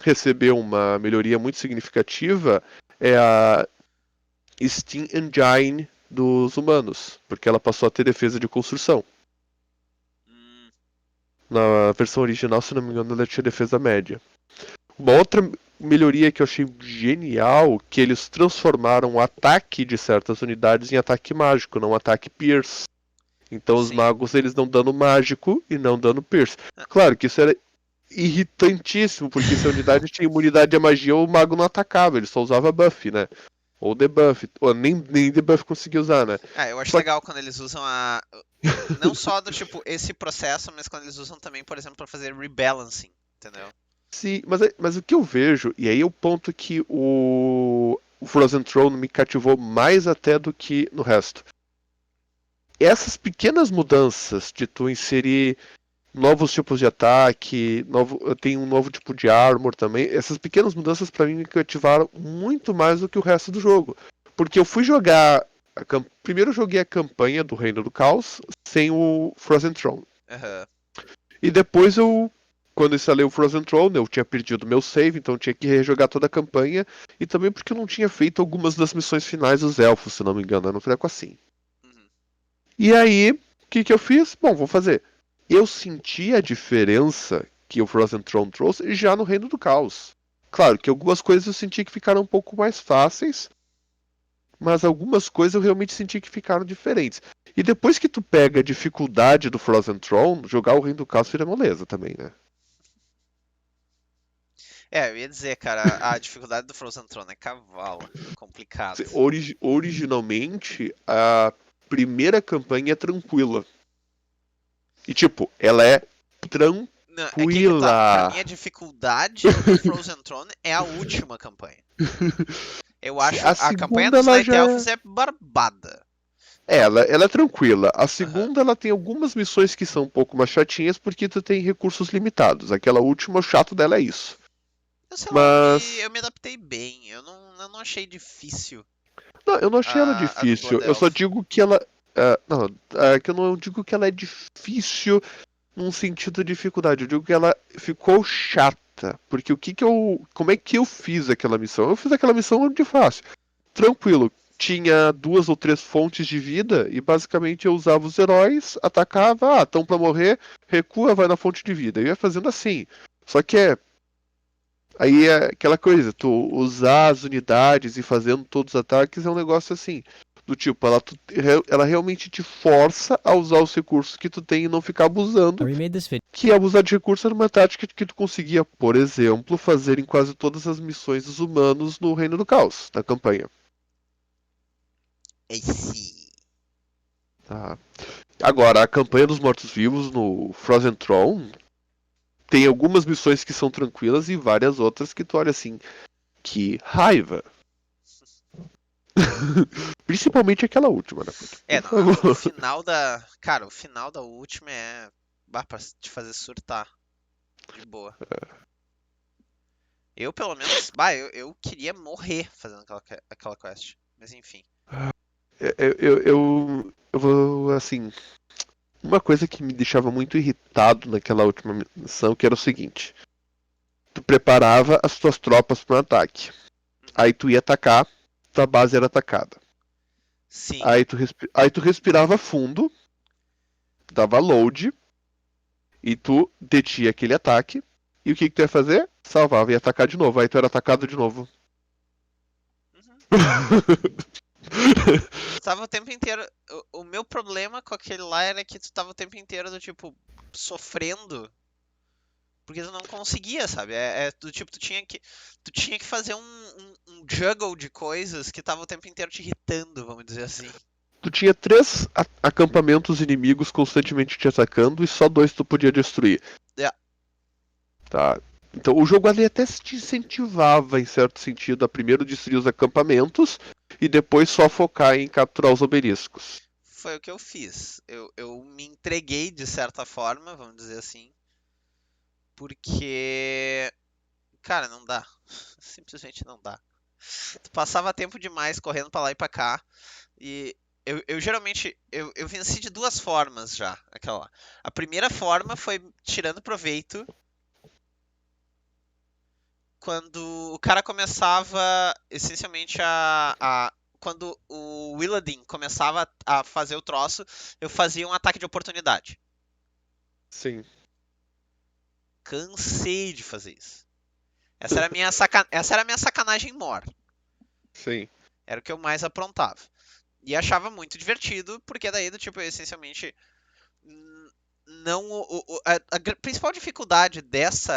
recebeu uma melhoria muito significativa é a Steam Engine dos humanos, porque ela passou a ter defesa de construção. Hum, Na versão original, se não me engano, ela tinha defesa média. Uma outra melhoria que eu achei genial, que eles transformaram o ataque de certas unidades em ataque mágico, não ataque pierce. Então os sim. magos eles dão dano mágico e não dano pierce. Claro que isso era irritantíssimo, porque se a unidade tinha imunidade à magia, o mago não atacava, ele só usava buff, né? Ou debuff. Ou nem debuff conseguia usar, né? Ah, eu acho Só que legal quando eles usam a. Não só do tipo esse processo, mas quando eles usam também, por exemplo, pra fazer rebalancing, entendeu? sim, mas o que eu vejo, e aí é o ponto que o Frozen Throne me cativou mais até do que no resto. Essas pequenas mudanças de tu inserir novos tipos de ataque, tem um novo tipo de armor também, essas pequenas mudanças pra mim me cativaram muito mais do que o resto do jogo. Porque eu fui jogar. Primeiro eu joguei a campanha do Reino do Caos sem o Frozen Throne. Aham. E depois quando instalei o Frozen Throne, eu tinha perdido meu save, então eu tinha que rejogar toda a campanha. E também porque eu não tinha feito algumas das missões finais dos elfos, se não me engano, era um treco assim. Uhum. E aí, o que eu fiz? Bom, vou fazer. Eu senti a diferença que o Frozen Throne trouxe já no Reino do Caos. Claro que algumas coisas eu senti que ficaram um pouco mais fáceis, mas algumas coisas eu realmente senti que ficaram diferentes. E depois que tu pega a dificuldade do Frozen Throne, jogar o Reino do Caos vira moleza também, né? Eu ia dizer, cara, a dificuldade do Frozen Throne é cavalo. Complicado. Originalmente, a primeira campanha é tranquila. E tipo, ela é Não, é que tá. Pra mim, tranquila. a dificuldade do Frozen Throne é a última campanha. Eu acho A a campanha segunda dos ela Night já. Elves é barbada. Ela é tranquila. A Aham. segunda ela tem algumas missões que são um pouco mais chatinhas porque tu tem recursos limitados. Aquela última, o chato dela é isso. Eu sei lá, Mas. eu me adaptei bem. Eu não achei difícil Não, eu não achei ela a do difícil. Blood Eu só Elf. digo que ela. Não, que eu não digo que ela é difícil num sentido de dificuldade. Eu digo que ela ficou chata. Porque o que que eu. Como é que eu fiz aquela missão? Eu fiz aquela missão de fácil. Tranquilo. Tinha duas ou três fontes de vida e basicamente eu usava os heróis, atacava, estão pra morrer, recua, vai na fonte de vida. Eu ia fazendo assim. Só que aí é aquela coisa, tu usar as unidades e fazendo todos os ataques é um negócio assim. Do tipo, ela realmente te força a usar os recursos que tu tem e não ficar abusando. Que abusar de recursos era uma tática que tu conseguia, por exemplo, fazer em quase todas as missões dos humanos no Reino do Caos, na campanha. Esse. Tá? Agora, a campanha dos mortos-vivos no Frozen Throne tem algumas missões que são tranquilas e várias outras que tu olha assim, que raiva. Principalmente aquela última, né? Porque, É, por não, o favor. final da. Cara, o final da última é. Bah, pra te fazer surtar. De boa. Eu, pelo menos. Bah, eu queria morrer fazendo aquela quest. Mas enfim. Eu vou, assim. Uma coisa que me deixava muito irritado naquela última missão, que era o seguinte: tu preparava as tuas tropas para um ataque. Uhum. Aí tu ia atacar, tua base era atacada. Sim. Aí tu respirava fundo, dava load, e tu detinha aquele ataque. E o que, que tu ia fazer? Salvava e ia atacar de novo. Aí tu era atacado de novo. Uhum. Tu tava o tempo inteiro. O meu problema com aquele lá era que tu tava o tempo inteiro do tipo. Sofrendo. Porque tu não conseguia, sabe? Do tipo, tu tinha que fazer um juggle de coisas que tava o tempo inteiro te irritando, vamos dizer assim. Tu tinha três acampamentos inimigos constantemente te atacando e só dois tu podia destruir. É, Tá? Então o jogo ali até te incentivava, em certo sentido, a primeiro destruir os acampamentos e depois só focar em capturar os obeliscos. foi o que eu fiz. Eu me entreguei de certa forma, vamos dizer assim. Porque. Cara, não dá. Simplesmente não dá. Tu passava tempo demais correndo pra lá e pra cá. E eu geralmente. Eu venci de duas formas já. Aquela lá. A primeira forma foi tirando proveito quando o cara começava essencialmente quando o Willadin começava a fazer o troço, eu fazia um ataque de oportunidade. Sim. Cansei de fazer isso. Essa era a minha sacanagem mor. Sim. Era o que eu mais aprontava. E achava muito divertido, porque daí, do tipo, essencialmente, não a principal dificuldade desse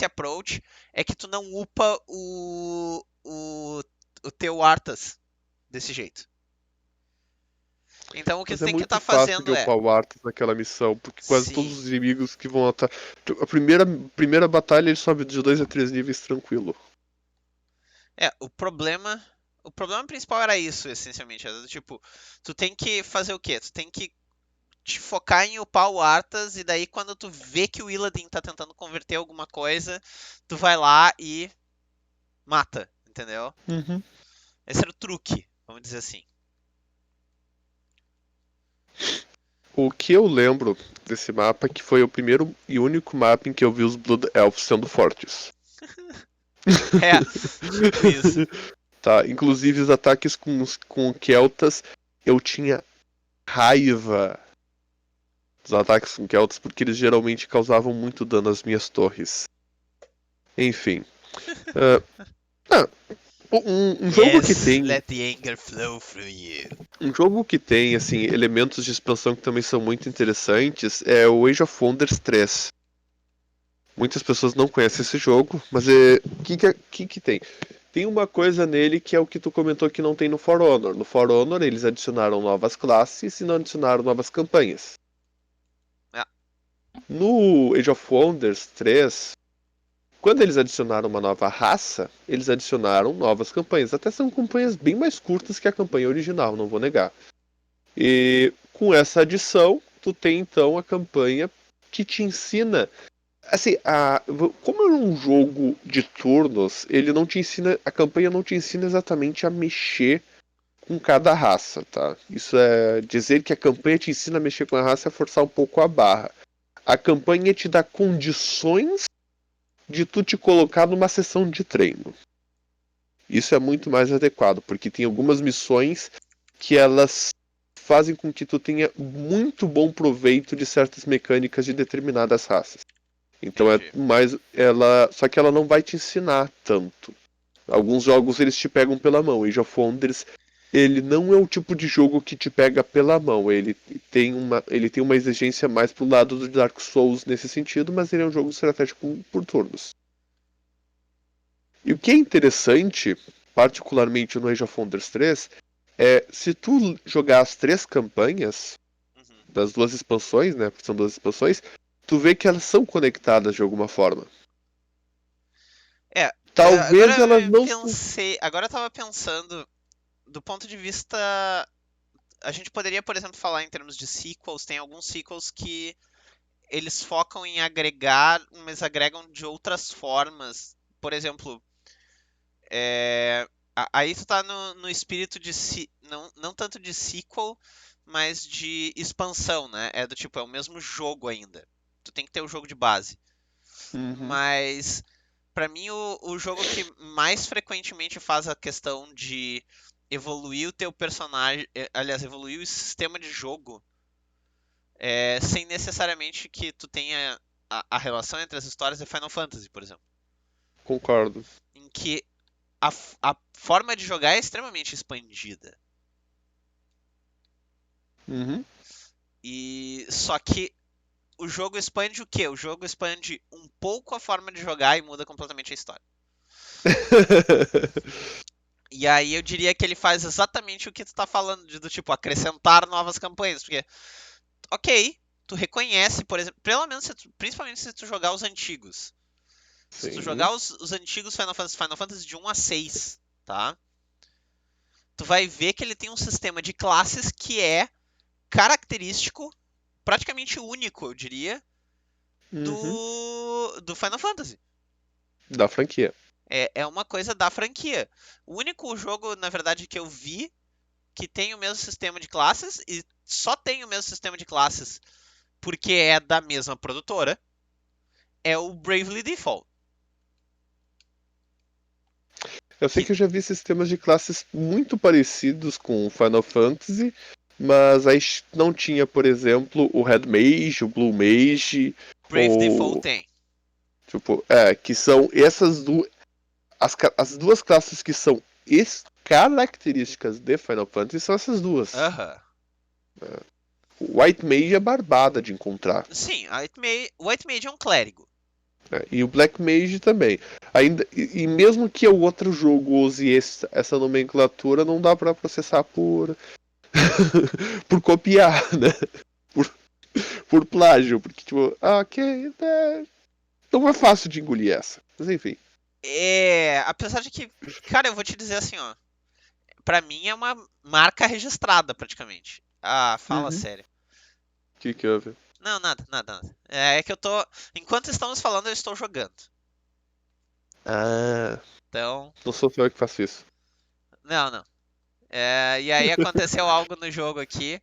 approach é que tu não upa o teu Arthas desse jeito. Então o que tu Mas é tem que estar muito fácil de fazendo é. upar o Arthas naquela missão, porque quase todos Sim. os inimigos que vão atacar. A primeira batalha ele sobe de 2 a 3 níveis tranquilo. É, o problema. O problema principal era isso, essencialmente. Era do tipo, tu tem que fazer o quê? Tu tem que te focar em upar o Arthas, e daí quando tu vê que o Illidan tá tentando converter alguma coisa, tu vai lá e mata, entendeu? Uhum. Esse era o truque, vamos dizer assim. O que eu lembro desse mapa é que foi o primeiro e único mapa em que eu vi os Blood Elves sendo fortes. É, tipo isso. Tá, inclusive os ataques com Keltas, eu tinha raiva dos ataques com Keltas, porque eles geralmente causavam muito dano às minhas torres. Enfim. Uh, ah, um jogo que Yes, tem. let the anger flow through you. Um jogo que tem, assim, elementos de expansão que também são muito interessantes é o Age of Wonders 3. Muitas pessoas não conhecem esse jogo, mas o que tem? Tem uma coisa nele que é o que tu comentou que não tem no For Honor. No For Honor eles adicionaram novas classes e não adicionaram novas campanhas. É. No Age of Wonders 3, Quando eles adicionaram uma nova raça, eles adicionaram novas campanhas. Até são campanhas bem mais curtas que a campanha original, não vou negar. E com essa adição, tu tem então a campanha que te ensina. Assim, como é um jogo de turnos, ele não te ensina. A campanha não te ensina exatamente a mexer com cada raça, tá? Isso é dizer que a campanha te ensina a mexer com a raça é forçar um pouco a barra. A campanha te dá condições de tu te colocar numa sessão de treino. Isso é muito mais adequado, porque tem algumas missões que elas fazem com que tu tenha muito bom proveito de certas mecânicas de determinadas raças. Então é Entendi. mais só que ela não vai te ensinar tanto. Alguns jogos eles te pegam pela mão. Age of Wonders, ele não é o tipo de jogo que te pega pela mão. Ele tem uma exigência mais pro lado do Dark Souls nesse sentido, mas ele é um jogo estratégico por turnos. E o que é interessante, particularmente no Age of Wonders 3, é se tu jogar as 3 campanhas Uhum. das 2 expansões, né? Porque são 2 expansões, tu vê que elas são conectadas de alguma forma. Agora Talvez elas eu não. pensei, agora eu tava pensando do ponto de vista, a gente poderia, por exemplo, falar em termos de sequels, tem alguns sequels que eles focam em agregar, mas agregam de outras formas. Por exemplo, aí tu tá no espírito de não tanto de sequel, mas de expansão, né? É do tipo, é o mesmo jogo ainda. Tu tem que ter o jogo de base. Uhum, Mas pra mim o jogo que mais frequentemente faz a questão de evoluir o teu personagem, aliás, evoluir o sistema de jogo, sem necessariamente que tu tenha a relação entre as histórias de Final Fantasy, por exemplo. concordo. Em que a forma de jogar é extremamente expandida. Uhum. E só que o jogo expande o quê? O jogo expande um pouco a forma de jogar e muda completamente a história. E aí eu diria que ele faz exatamente o que tu tá falando, do tipo, acrescentar novas campanhas. Porque, ok, tu reconhece, por exemplo, pelo menos principalmente se tu jogar os antigos. Se tu Sim. jogar os antigos Final Fantasy de 1 a 6, tá? Tu vai ver que ele tem um sistema de classes que é característico, praticamente único, eu diria, Uhum. do Final Fantasy. Da franquia. É uma coisa da franquia. O único jogo, na verdade, que eu vi que tem o mesmo sistema de classes, e só tem o mesmo sistema de classes porque é da mesma produtora, é o Bravely Default. Eu sei Que, que eu já vi sistemas de classes muito parecidos com Final Fantasy, mas aí não tinha, por exemplo, o Red Mage, o Blue Mage, Brave Default ou. tem. Tipo, que são essas duas. As 2 classes que são características de Final Fantasy são essas duas. Aham. O White Mage é barbada de encontrar. Sim, o White Mage é um clérigo. Né? E o Black Mage também. Ainda, e mesmo que o outro jogo use essa nomenclatura, não dá pra processar por por copiar, né? Por, por plágio, porque tipo, ok, não é fácil de engolir essa. Mas enfim. Apesar de que, cara, eu vou te dizer assim, ó, pra mim é uma marca registrada praticamente. Ah, fala Uhum. sério. O que houve? Não, nada. É que eu tô, enquanto estamos falando, eu estou jogando. Ah, Então, não sou eu que faço isso. não. E aí aconteceu algo no jogo aqui,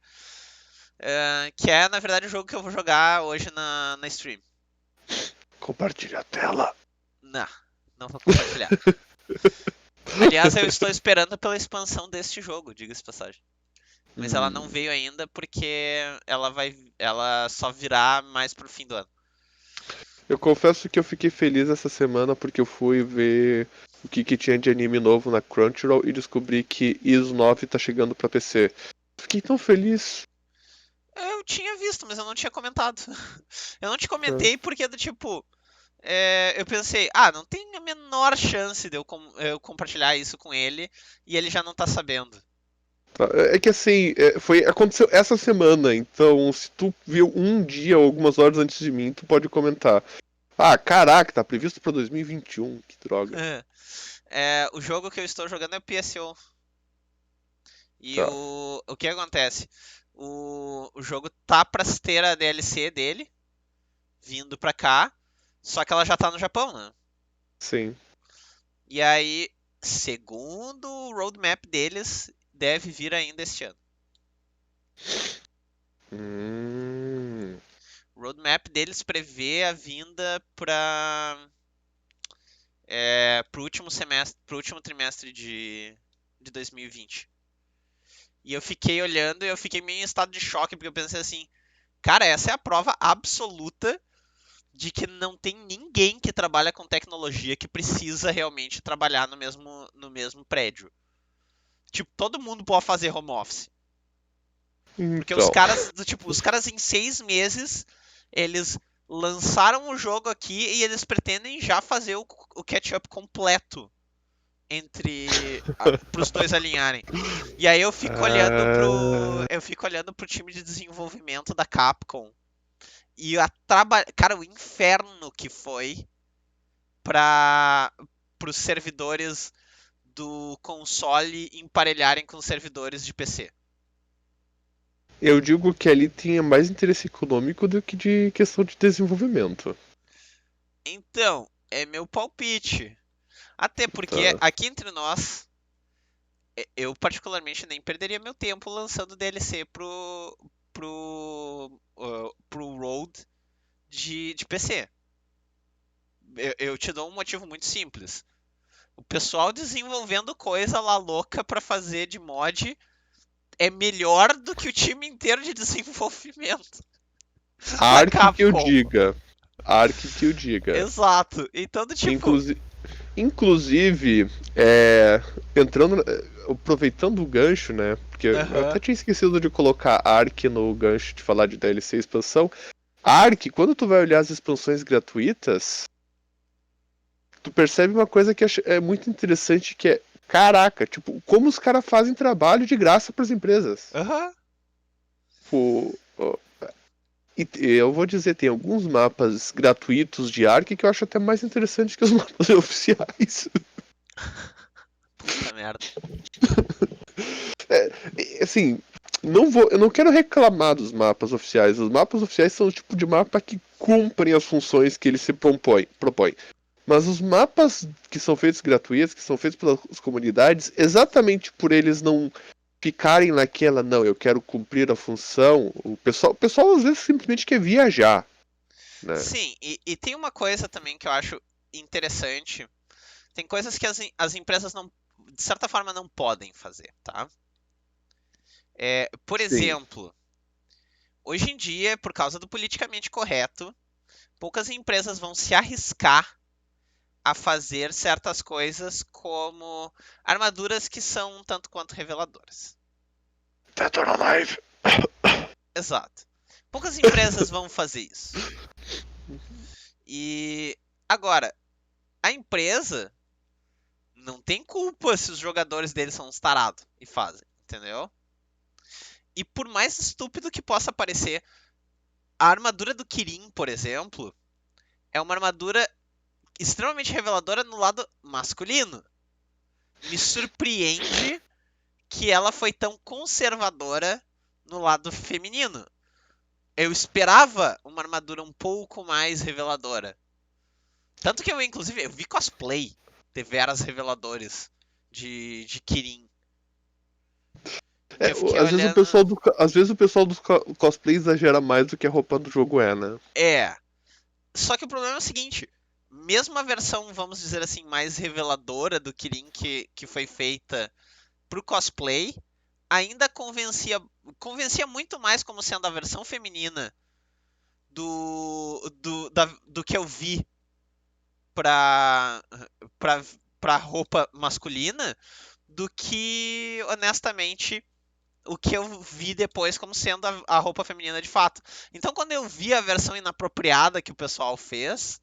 que é na verdade o jogo que eu vou jogar hoje na stream. Compartilha a tela. Não, não vou compartilhar. Aliás, eu estou esperando pela expansão deste jogo, diga-se de passagem. Mas ela não Hum. veio ainda porque ela só virá mais pro fim do ano. Eu confesso que eu fiquei feliz essa semana porque eu fui ver o que tinha de anime novo na Crunchyroll e descobri que ISO 9 tá chegando pra PC. Fiquei tão feliz. Eu tinha visto, mas eu não tinha comentado. Eu não te Né? comentei porque do tipo, eu pensei, não tem a menor chance de eu compartilhar isso com ele e ele já não tá sabendo. Tá, é que assim, aconteceu essa semana, então se tu viu um dia ou algumas horas antes de mim, tu pode comentar. Ah, caraca, tá previsto pra 2021, que droga. O jogo que eu estou jogando é PSO. E Tá, o que acontece? O jogo tá pra ter a DLC dele, vindo pra cá, só que ela já tá no Japão, né? sim. E aí, segundo o roadmap deles, deve vir ainda este ano. Hum, O roadmap deles prevê a vinda pro último semestre, pro último trimestre de 2020. E eu fiquei olhando e eu fiquei meio em estado de choque, porque eu pensei assim, cara, essa é a prova absoluta de que não tem ninguém que trabalha com tecnologia que precisa realmente trabalhar no mesmo prédio. Tipo, todo mundo pode fazer home office. Porque os então. caras, os caras em 6 meses, eles lançaram o jogo aqui e eles pretendem já fazer o catch-up completo entre pros dois alinharem. E aí Ah, eu fico olhando pro time de desenvolvimento da Capcom e cara, o inferno que foi para os servidores do console emparelharem com os servidores de PC. eu digo que ali tinha mais interesse econômico do que de questão de desenvolvimento. Então, é meu palpite. Até porque Tá. aqui entre nós, eu particularmente nem perderia meu tempo lançando DLC pro Road de PC. Eu te dou um motivo muito simples. O pessoal desenvolvendo coisa lá louca pra fazer de mod é melhor do que o time inteiro de desenvolvimento da Ark que eu Capcom. diga. Ark que eu diga. Exato. Então, do tipo. Inclusive, inclusive entrando, aproveitando o gancho, né? Porque eu Aham. até tinha esquecido de colocar Ark no gancho de falar de DLC e expansão. Ark, quando tu vai olhar as expansões gratuitas, tu percebe uma coisa que é muito interessante, que é, caraca, tipo, como os caras fazem trabalho de graça para as empresas. Aham. Tipo, e eu vou dizer, tem alguns mapas gratuitos de Ark que eu acho até mais interessantes que os mapas oficiais. Puta merda. Assim, eu não quero reclamar dos mapas oficiais. Os mapas oficiais são o tipo de mapa que cumprem as funções que ele se propõe. Mas os mapas que são feitos gratuitos, que são feitos pelas comunidades, exatamente por eles não ficarem naquela, não, eu quero cumprir a função. O pessoal às vezes simplesmente quer viajar, né? Sim, e tem uma coisa também que eu acho interessante. Tem coisas que as empresas não, de certa forma, não podem fazer, tá? Por Sim. exemplo, hoje em dia, por causa do politicamente correto, poucas empresas vão se arriscar a fazer certas coisas como armaduras que são um tanto quanto reveladoras. Dead or Alive. Exato. Poucas empresas vão fazer isso. E agora, a empresa não tem culpa se os jogadores deles são uns tarados e fazem, entendeu? E por mais estúpido que possa parecer, a armadura do Kirin, por exemplo, é uma armadura extremamente reveladora no lado masculino. Me surpreende que ela foi tão conservadora no lado feminino. Eu esperava uma armadura um pouco mais reveladora. Tanto que inclusive, eu vi cosplay de veras reveladores de Kirin. Que eu fiquei Às vezes o olhando. pessoal às vezes o pessoal dos cosplay exagera mais do que a roupa do jogo é, né? É. Só que o problema é o seguinte: mesmo a versão, vamos dizer assim, mais reveladora do Kirin que foi feita pro cosplay, ainda convencia muito mais como sendo a versão feminina do que eu vi pra, pra, pra roupa masculina do que, honestamente, o que eu vi depois como sendo a roupa feminina de fato. Então, quando eu vi a versão inapropriada que o pessoal fez,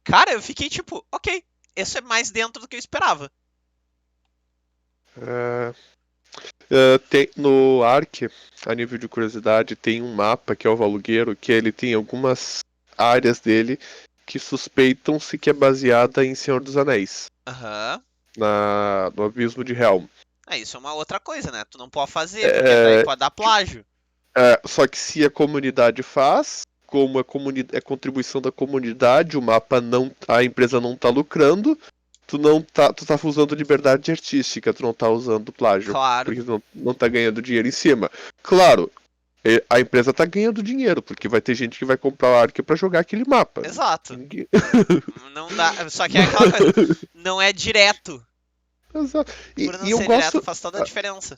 cara, eu fiquei tipo, ok, isso é mais dentro do que eu esperava. É, no Ark, a nível de curiosidade, tem um mapa que é o Valugueiro, que ele tem algumas áreas dele que suspeitam-se que é baseada em Senhor dos Anéis, Aham. no Abismo de Helm. Isso é uma outra coisa, né? Tu não pode fazer, porque daí É, pode dar plágio. só que se a comunidade faz, como é contribuição da comunidade, o mapa não, a empresa não tá lucrando, tu tá usando liberdade artística, tu não tá usando plágio, Claro. porque tu não tá ganhando dinheiro em cima. Claro, a empresa tá ganhando dinheiro, porque vai ter gente que vai comprar o Ark pra jogar aquele mapa. Exato. Ninguém- Não dá. Só que é aquela coisa. Não é direto. Exato. Por não E eu ser direto, gosto. faz toda a diferença.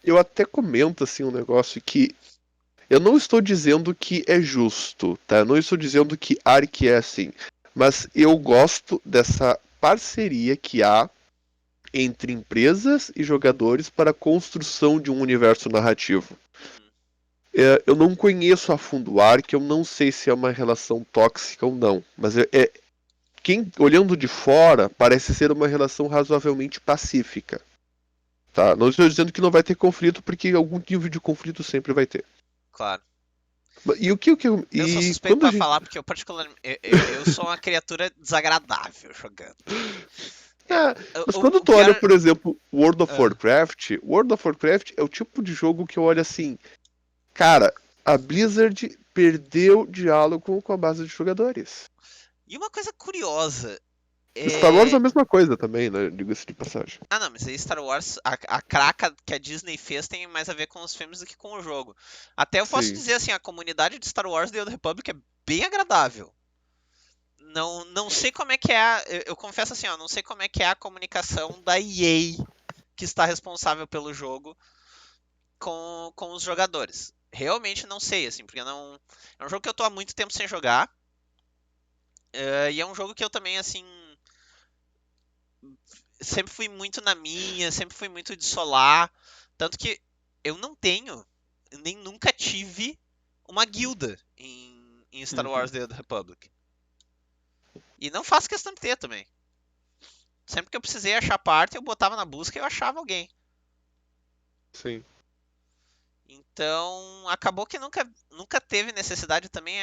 Eu até comento assim um negócio que eu não estou dizendo que é justo, tá? Eu não estou dizendo que Ark é assim. Mas eu gosto dessa parceria que há entre empresas e jogadores para a construção de um universo narrativo. Uhum. Eu não conheço a fundo o Ark, eu não sei se é uma relação tóxica ou não. Mas quem olhando de fora parece ser uma relação razoavelmente pacífica. Tá? Não estou dizendo que não vai ter conflito, porque algum nível de conflito sempre vai ter. Claro. E Eu sou e suspeito quando a pra gente falar porque eu particularmente. Eu sou uma criatura desagradável jogando. mas quando O tu olha, pior. por exemplo, Ah, World of Warcraft é o tipo de jogo que eu olho assim, cara, a Blizzard perdeu diálogo com a base de jogadores. e uma coisa curiosa. Star Wars é a É... mesma coisa também, né? Diga-se de passagem. Ah, não, mas aí Star Wars, a craca que a Disney fez tem mais a ver com os filmes do que com o jogo. Até eu posso Sim. dizer assim, a comunidade de Star Wars The Old Republic é bem agradável. Não sei como é que é. Eu confesso assim, ó, não sei como é que é a comunicação da EA que está responsável pelo jogo com os jogadores. Realmente não sei, assim, porque não. É um jogo que eu tô há muito tempo sem jogar. E é um jogo que eu também, assim, sempre fui muito na minha, sempre fui muito de solar. Tanto que eu não tenho, nem nunca tive uma guilda em Star Uhum. Wars The Old Republic. E não faço questão de ter também. Sempre que eu precisei achar parte, eu botava na busca e eu achava alguém. Sim. Então, acabou que nunca teve necessidade também,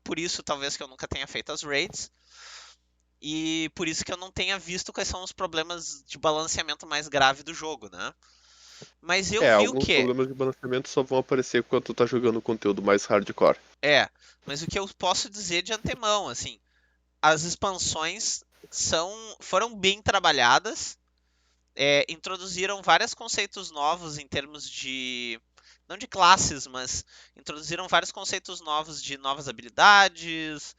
por isso talvez que eu nunca tenha feito as raids, e por isso que eu não tenha visto quais são os problemas de balanceamento mais grave do jogo, né? Mas eu vi o Alguns que? problemas de balanceamento só vão aparecer quando tu tá jogando conteúdo mais hardcore. Mas o que eu posso dizer de antemão, assim, as expansões foram bem trabalhadas, introduziram vários conceitos novos em termos de. Não de classes, mas introduziram vários conceitos novos de novas habilidades,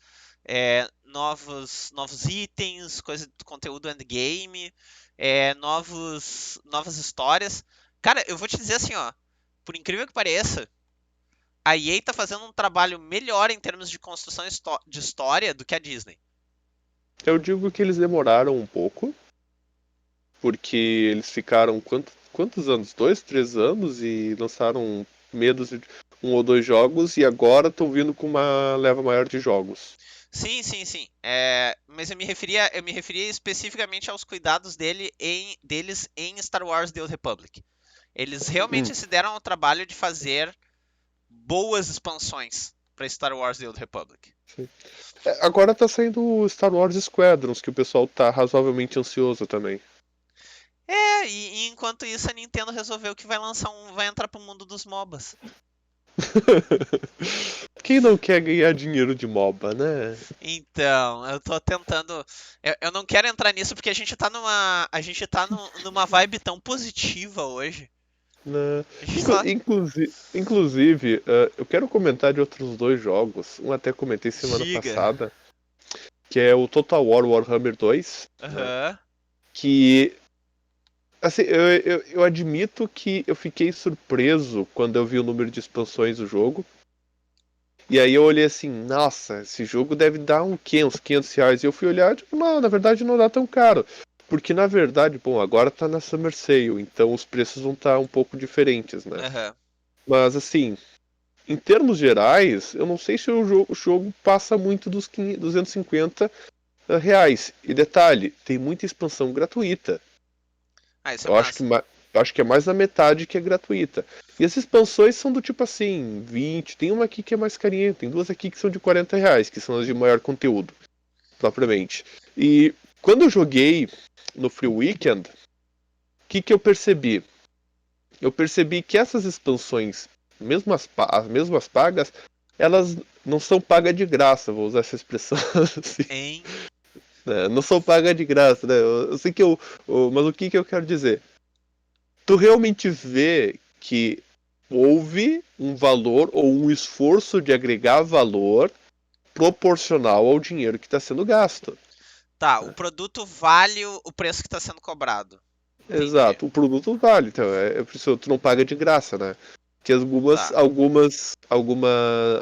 novos itens, coisa do conteúdo endgame, novas histórias. Cara, eu vou te dizer assim, ó, por incrível que pareça, a EA tá fazendo um trabalho melhor em termos de construção de história do que a Disney. Eu digo que eles demoraram um pouco, porque eles ficaram quantos anos? 2, 3 anos e lançaram medos de um ou dois jogos e agora estão vindo com uma leva maior de jogos. Sim, sim, sim. Mas eu me referia especificamente aos cuidados deles em Star Wars The Old Republic. Eles Hum. realmente se deram ao trabalho de fazer boas expansões para Star Wars The Old Republic. Agora tá saindo o Star Wars Squadrons, que o pessoal tá razoavelmente ansioso também. E enquanto isso a Nintendo resolveu que vai entrar pro mundo dos MOBAs. Quem não quer ganhar dinheiro de MOBA, né? Então, eu tô tentando. Eu não quero entrar nisso porque a gente tá numa vibe tão positiva hoje. Né? A gente só. Inclusive, eu quero comentar de outros dois jogos. Um até comentei semana Diga. passada, que é o Total War Warhammer 2, né? Aham. Que, assim, eu admito que eu fiquei surpreso quando eu vi o número de expansões do jogo. E aí eu olhei assim, nossa, esse jogo deve dar um quê? Uns R$ 500. E eu fui olhar, tipo, não, na verdade não dá tão caro. Porque na verdade, bom, agora tá na Summer Sale, então os preços vão estar um pouco diferentes, né? Aham. Mas assim, em termos gerais, eu não sei se o jogo passa muito dos R$ 250. E detalhe, tem muita expansão gratuita. Isso é Eu acho que, massa. eu acho que é mais da metade que é gratuita. E as expansões são do tipo assim, 20. Tem uma aqui que é mais carinha, tem duas aqui que são de R$ 40, que são as de maior conteúdo. propriamente. E quando eu joguei no Free Weekend, o que eu percebi? Eu percebi que essas expansões, mesmo as pagas, elas não são pagas de graça, vou usar essa expressão assim. Hein? Né? Não são pagas de graça, né? Eu sei que mas o que eu quero dizer? Tu realmente vê que houve um valor ou um esforço de agregar valor proporcional ao dinheiro que está sendo gasto. Tá, o produto vale o preço que tá sendo cobrado. Entendi. Exato, o produto vale, então é por isso tu não paga de graça, né? Que Tá.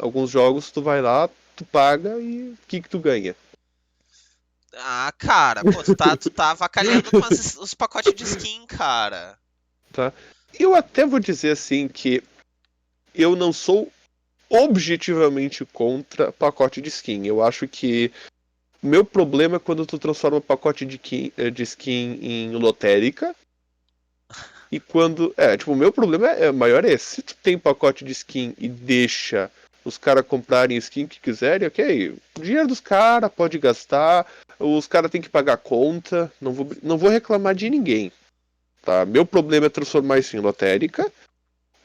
alguns jogos tu vai lá, tu paga e o que tu ganha? Ah, cara, pô, tu tá avacalhando com os pacotes de skin, cara. Tá? Eu até vou dizer assim que eu não sou objetivamente contra pacote de skin. Eu acho que o meu problema é quando tu transforma pacote de skin em lotérica. E quando. Tipo, o meu problema maior é esse. Se tu tem pacote de skin e deixa os caras comprarem skin que quiserem, ok. O dinheiro dos caras pode gastar, os caras têm que pagar conta, não vou reclamar de ninguém. Tá? Meu problema é transformar isso em lotérica,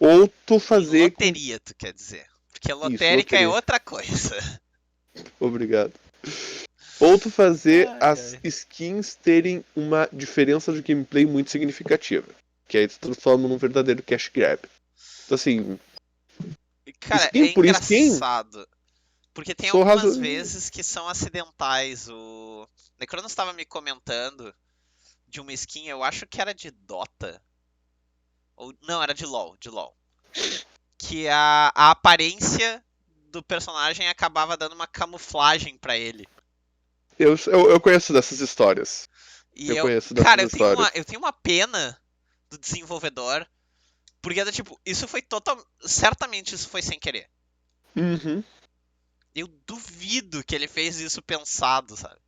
ou tu Em fazer com. loteria, tu quer dizer. Porque Isso, lotérica é loteria. outra coisa. Obrigado. Ou tu fazer Ai, as ai. skins terem uma diferença de gameplay muito significativa. Que aí tu transforma num verdadeiro cash grab. Então, assim, Cara, skin é por skin, engraçado. Porque tem sou algumas razoável. vezes que são acidentais. O Necronos estava me comentando de uma skin, eu acho que era de Dota. Ou não, era de LoL, de LoL. Que a aparência do personagem acabava dando uma camuflagem pra ele. Eu conheço dessas histórias. E Eu eu, conheço cara, dessas histórias. eu tenho uma pena do desenvolvedor, porque era tipo, isso foi total, certamente isso foi sem querer. Uhum. Eu duvido que ele fez isso pensado, sabe?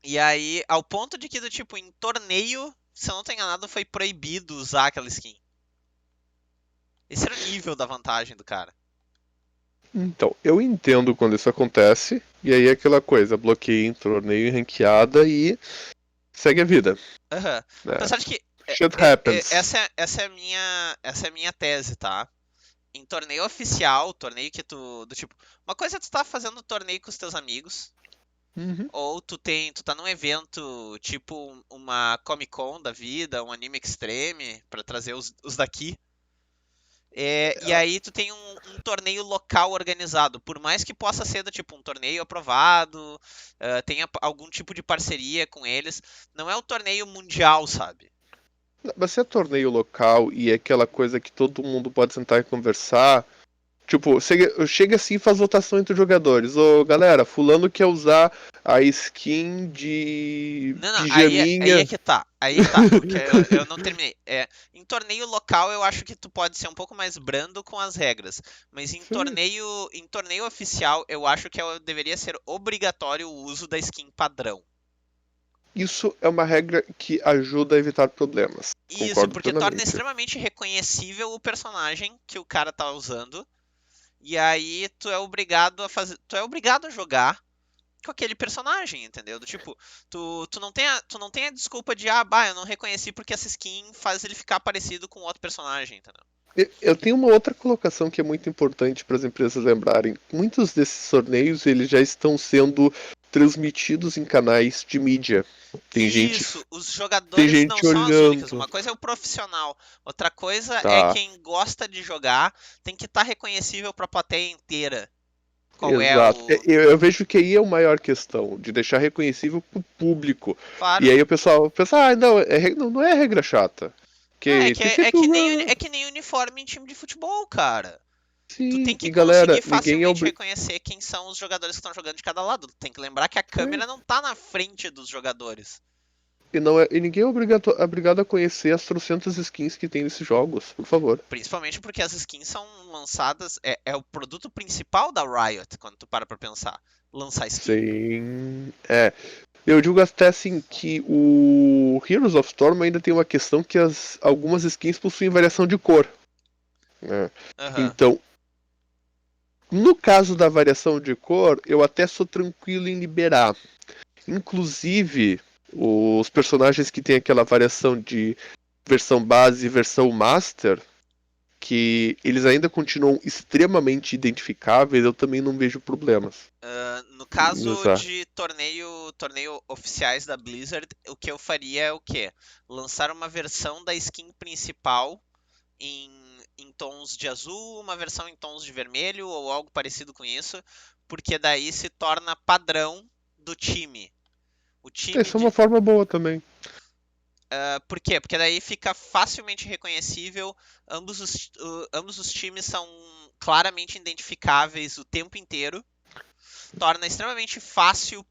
E aí, ao ponto de que do tipo, em torneio, se eu não tô enganado, foi proibido usar aquela skin. Esse era o nível da vantagem do cara. Então, eu entendo quando isso acontece, e aí é aquela coisa, bloqueia em torneio e ranqueada e segue a vida. Aham. Né? Apesar de que Shit happens. essa é a minha tese, tá? Em torneio oficial, torneio que tu, do tipo, uma coisa é tu tá fazendo torneio com os teus amigos, Uhum. ou tu tá num evento tipo uma Comic Con da vida, um Anime Extreme, pra trazer os daqui. E aí tu tem um torneio local organizado, por mais que possa ser do tipo um torneio aprovado, tenha algum tipo de parceria com eles, não é um torneio mundial, sabe? Mas se é torneio local e é aquela coisa que todo mundo pode sentar e conversar, tipo, chega assim e faz votação entre os jogadores. Ô, galera, fulano quer usar a skin de Não, não, aí é pijaminha. que tá. Aí é que tá, porque eu não terminei. Em torneio local eu acho que tu pode ser um pouco mais brando com as regras, mas Sim. em torneio oficial eu acho que deveria ser obrigatório o uso da skin padrão. Isso é uma regra que ajuda a evitar problemas. Isso, Concordo porque torna plenamente. extremamente reconhecível o personagem que o cara tá usando, e aí tu é obrigado a fazer, tu é obrigado a jogar com aquele personagem, entendeu? Do tipo, tu não tem a desculpa de, bah, eu não reconheci porque essa skin faz ele ficar parecido com outro personagem, entendeu? Eu tenho uma outra colocação que é muito importante para as empresas lembrarem. Muitos desses torneios eles já estão sendo transmitidos em canais de mídia. Tem gente, Isso, os tem jogadores não gente são as únicas. olhando. Uma coisa é o profissional, outra coisa é Tá, quem gosta de jogar, tem que estar reconhecível para a plateia inteira. Qual é exato. o. Eu vejo que aí é a maior questão, de deixar reconhecível para o público. E Claro. aí o pessoal pensa, não, não é regra chata. Não, Que tem sempre uma. é que nem uniforme em time de futebol, cara. Tu tem Sim, que e galera, conseguir ninguém é facilmente obrigado. reconhecer quem são os jogadores que estão jogando de cada lado. Tu tem que lembrar que a câmera não tá na frente dos jogadores. E ninguém é obrigado a conhecer as trocentas skins que tem nesses jogos, por favor. Principalmente porque as skins são lançadas. É o produto principal da Riot, quando tu para pra pensar. Lançar skin. Sim. Eu digo até assim que o Heroes of Storm ainda tem uma questão que algumas skins possuem variação de cor. Né? Aham. Então, No caso da variação de cor, eu até sou tranquilo em liberar. Inclusive, os personagens que tem aquela variação de versão base e versão master, que eles ainda continuam extremamente identificáveis, eu também não vejo problemas No em caso usar. de torneio oficiais da Blizzard, o que eu faria é o quê? Lançar uma versão da skin principal em, em tons de azul, uma versão em tons de vermelho ou algo parecido com isso, porque daí se torna padrão do time. O time Isso é uma de, forma boa também. por quê? Porque daí fica facilmente reconhecível, ambos os times são claramente identificáveis o tempo inteiro, torna extremamente fácil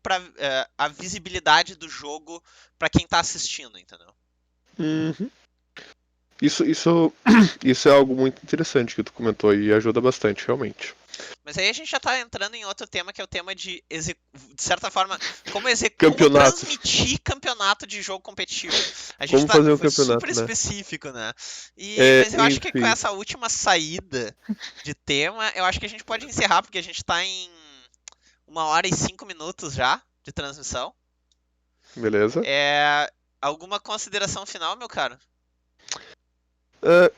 a visibilidade do jogo para quem está assistindo, entendeu? Uhum. Isso é algo muito interessante que tu comentou e ajuda bastante, realmente. Mas aí a gente já está entrando em outro tema, que é o tema de certa forma, como Campeonatos. transmitir campeonato de jogo competitivo. A gente Como fazer um foi super campeonato, né? específico, né? É, Mas eu acho que com enfim, essa última saída de tema, eu acho que a gente pode encerrar, porque a gente está em 1 hora e 5 minutos já de transmissão. beleza. Alguma consideração final, meu caro?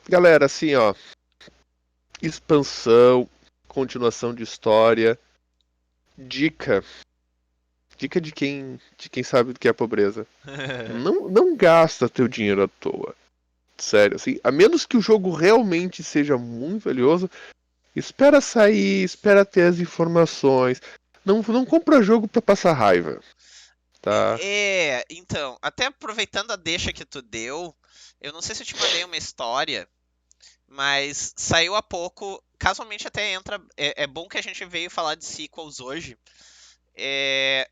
Galera, assim, ó. Expansão, continuação de história. Dica. Dica de quem sabe do que é pobreza. Não gasta teu dinheiro à toa. Sério, assim, a menos que o jogo realmente seja muito valioso, espera sair, espera ter as informações. Não compra jogo pra passar raiva, tá? Então, até aproveitando a deixa que tu deu, eu não sei se eu te mandei uma história, mas saiu há pouco, casualmente até entra, é bom que a gente veio falar de sequels hoje. É,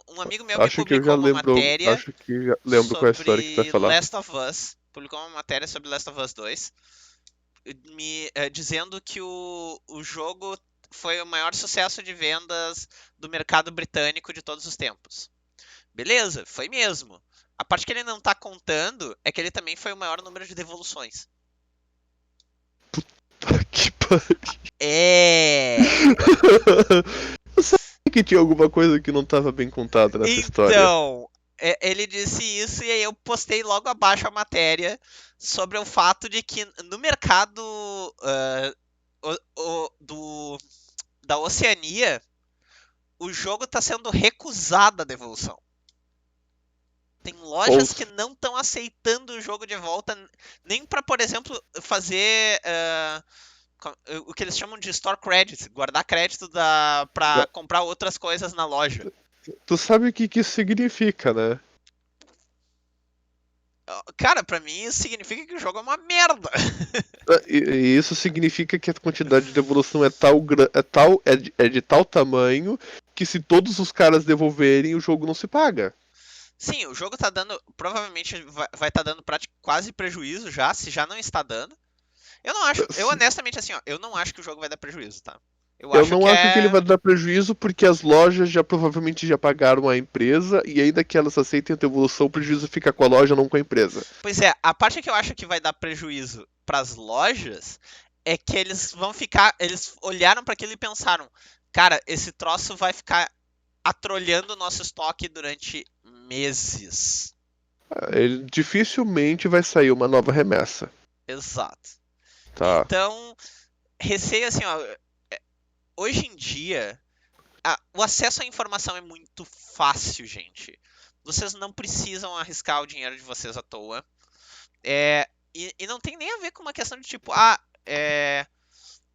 um amigo meu me Acho que eu já publicou uma lembro, matéria acho que já lembro qual é a história que tu vai sobre falar. Last of Us, publicou uma matéria sobre Last of Us 2, dizendo que o jogo foi o maior sucesso de vendas do mercado britânico de todos os tempos. Beleza, foi mesmo. A parte que ele não tá contando é que ele também foi o maior número de devoluções. Que pariu. É. Eu sabia que tinha alguma coisa que não estava bem contada nessa história. Então, ele disse isso e aí eu postei logo abaixo a matéria sobre o fato de que no mercado da Oceania, o jogo está sendo recusado a devolução. Tem Ou, lojas que não estão aceitando o jogo de volta, nem para, por exemplo, fazer o que eles chamam de store credit, guardar crédito para comprar outras coisas na loja. tu sabe o que que isso significa, né? Cara, pra mim isso significa que o jogo é uma merda. E isso significa que a quantidade de devolução é de tal tamanho que se todos os caras devolverem, o jogo não se paga. Sim, o jogo tá dando. Provavelmente vai estar dando quase prejuízo já, se já não está dando. Eu não acho. Eu honestamente, assim, ó, eu não acho que o jogo vai dar prejuízo, tá? Eu Eu acho não que acho que ele é. vai dar prejuízo porque as lojas já provavelmente já pagaram a empresa e ainda que elas aceitem a devolução, o prejuízo fica com a loja, não com a empresa. Pois é, a parte que eu acho que vai dar prejuízo pras lojas é que eles vão ficar. Eles olharam para aquilo e pensaram: cara, esse troço vai ficar atrolhando o nosso estoque durante meses. Ele dificilmente vai sair uma nova remessa, Exato. tá? Então, receio assim, ó, hoje em dia, o acesso à informação é muito fácil, gente. Vocês não precisam arriscar o dinheiro de vocês à toa. E não tem nem a ver com uma questão de tipo,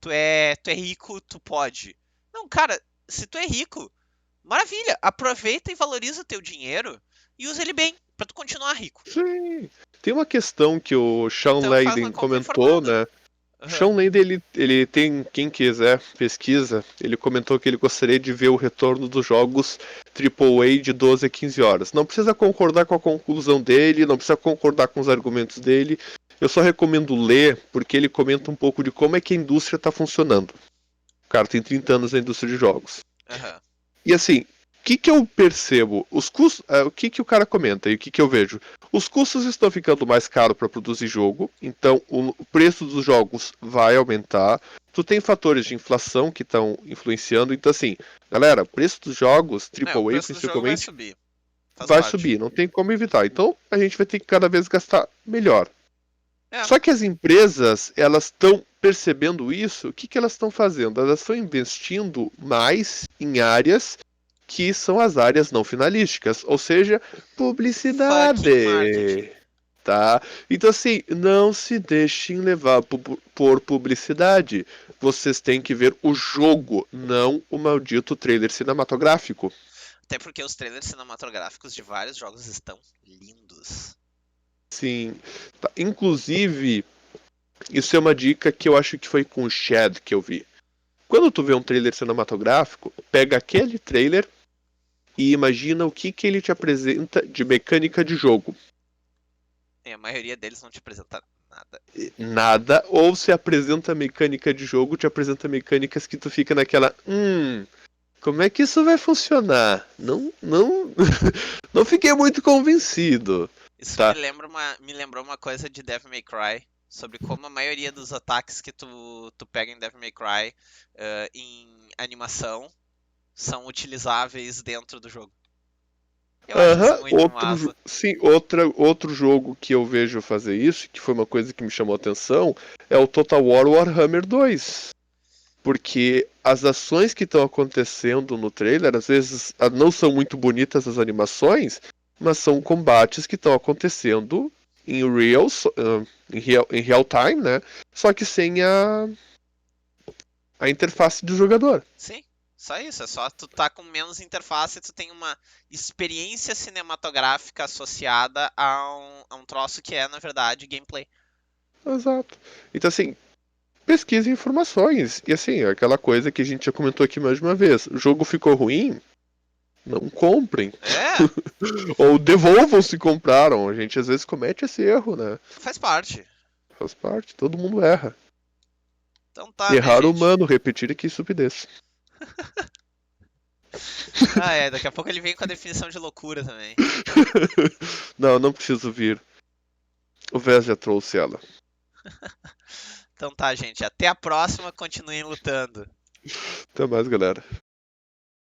tu é rico, tu pode. Não, cara, se tu é rico, maravilha, aproveita e valoriza o teu dinheiro e usa ele bem, pra tu continuar rico. Sim. Tem uma questão que o Sean Então faz uma Layden compra comentou, informada. né? O Uhum. Sean Layden, ele tem, quem quiser, pesquisa, ele comentou que ele gostaria de ver o retorno dos jogos AAA de 12 a 15 horas. Não precisa concordar com a conclusão dele, não precisa concordar com os argumentos dele. Eu só recomendo ler, porque ele comenta um pouco de como é que a indústria está funcionando. O cara tem 30 anos na indústria de jogos. Uhum. E assim, o que eu percebo? Os custos, o que o cara comenta e o que eu vejo? Os custos estão ficando mais caros para produzir jogo, então o preço dos jogos vai aumentar. Tu tem fatores de inflação que estão influenciando, então assim, galera, o preço dos jogos, É, o AAA preço do jogo vai principalmente, subir. Faz vai parte. subir, não tem como evitar. Então a gente vai ter que cada vez gastar melhor. É, Só que as empresas, elas estão percebendo isso, o que, que elas estão fazendo? Elas estão investindo mais em áreas que são as áreas não finalísticas, ou seja, fucking marketing. publicidade, tá? Então assim, não se deixem levar por publicidade. Vocês têm que ver o jogo, não o maldito trailer cinematográfico. Até porque os trailers cinematográficos de vários jogos estão lindos. Sim, tá. Inclusive, isso é uma dica que eu acho que foi com o Shed que eu vi. Quando tu vê um trailer cinematográfico, pega aquele trailer e imagina o que, que ele te apresenta de mecânica de jogo. E a maioria deles não te apresenta nada. Nada, ou se apresenta mecânica de jogo, te apresenta mecânicas que tu fica naquela, como é que isso vai funcionar? Não, não fiquei muito convencido, Isso tá? me lembrou uma coisa de Devil May Cry, sobre como a maioria dos ataques que tu pega em Devil May Cry em animação são utilizáveis dentro do jogo. Eu acho isso Aham, muito massa. sim, outro jogo que eu vejo fazer isso, que foi uma coisa que me chamou a atenção, é o Total War Warhammer 2. Porque as ações que estão acontecendo no trailer, às vezes não são muito bonitas as animações, mas são combates que estão acontecendo em em real time, né? Só que sem a interface do jogador. Sim, só isso. É só tu tá com menos interface e tu tem uma experiência cinematográfica associada a um troço que é, na verdade, gameplay. Exato. Então, assim, pesquise informações. E, assim, aquela coisa que a gente já comentou aqui mais de uma vez: o jogo ficou ruim, não comprem. É, Ou devolvam se compraram. A gente às vezes comete esse erro, né? faz parte. Faz parte, todo mundo erra. Então tá, minha Errar gente. humano, repetir aqui estupidez. Ah, é, daqui a pouco ele vem com a definição de loucura também. Não, não preciso vir. O Vez já trouxe ela. Então tá, gente. Até a próxima. Continuem lutando. Até mais, galera.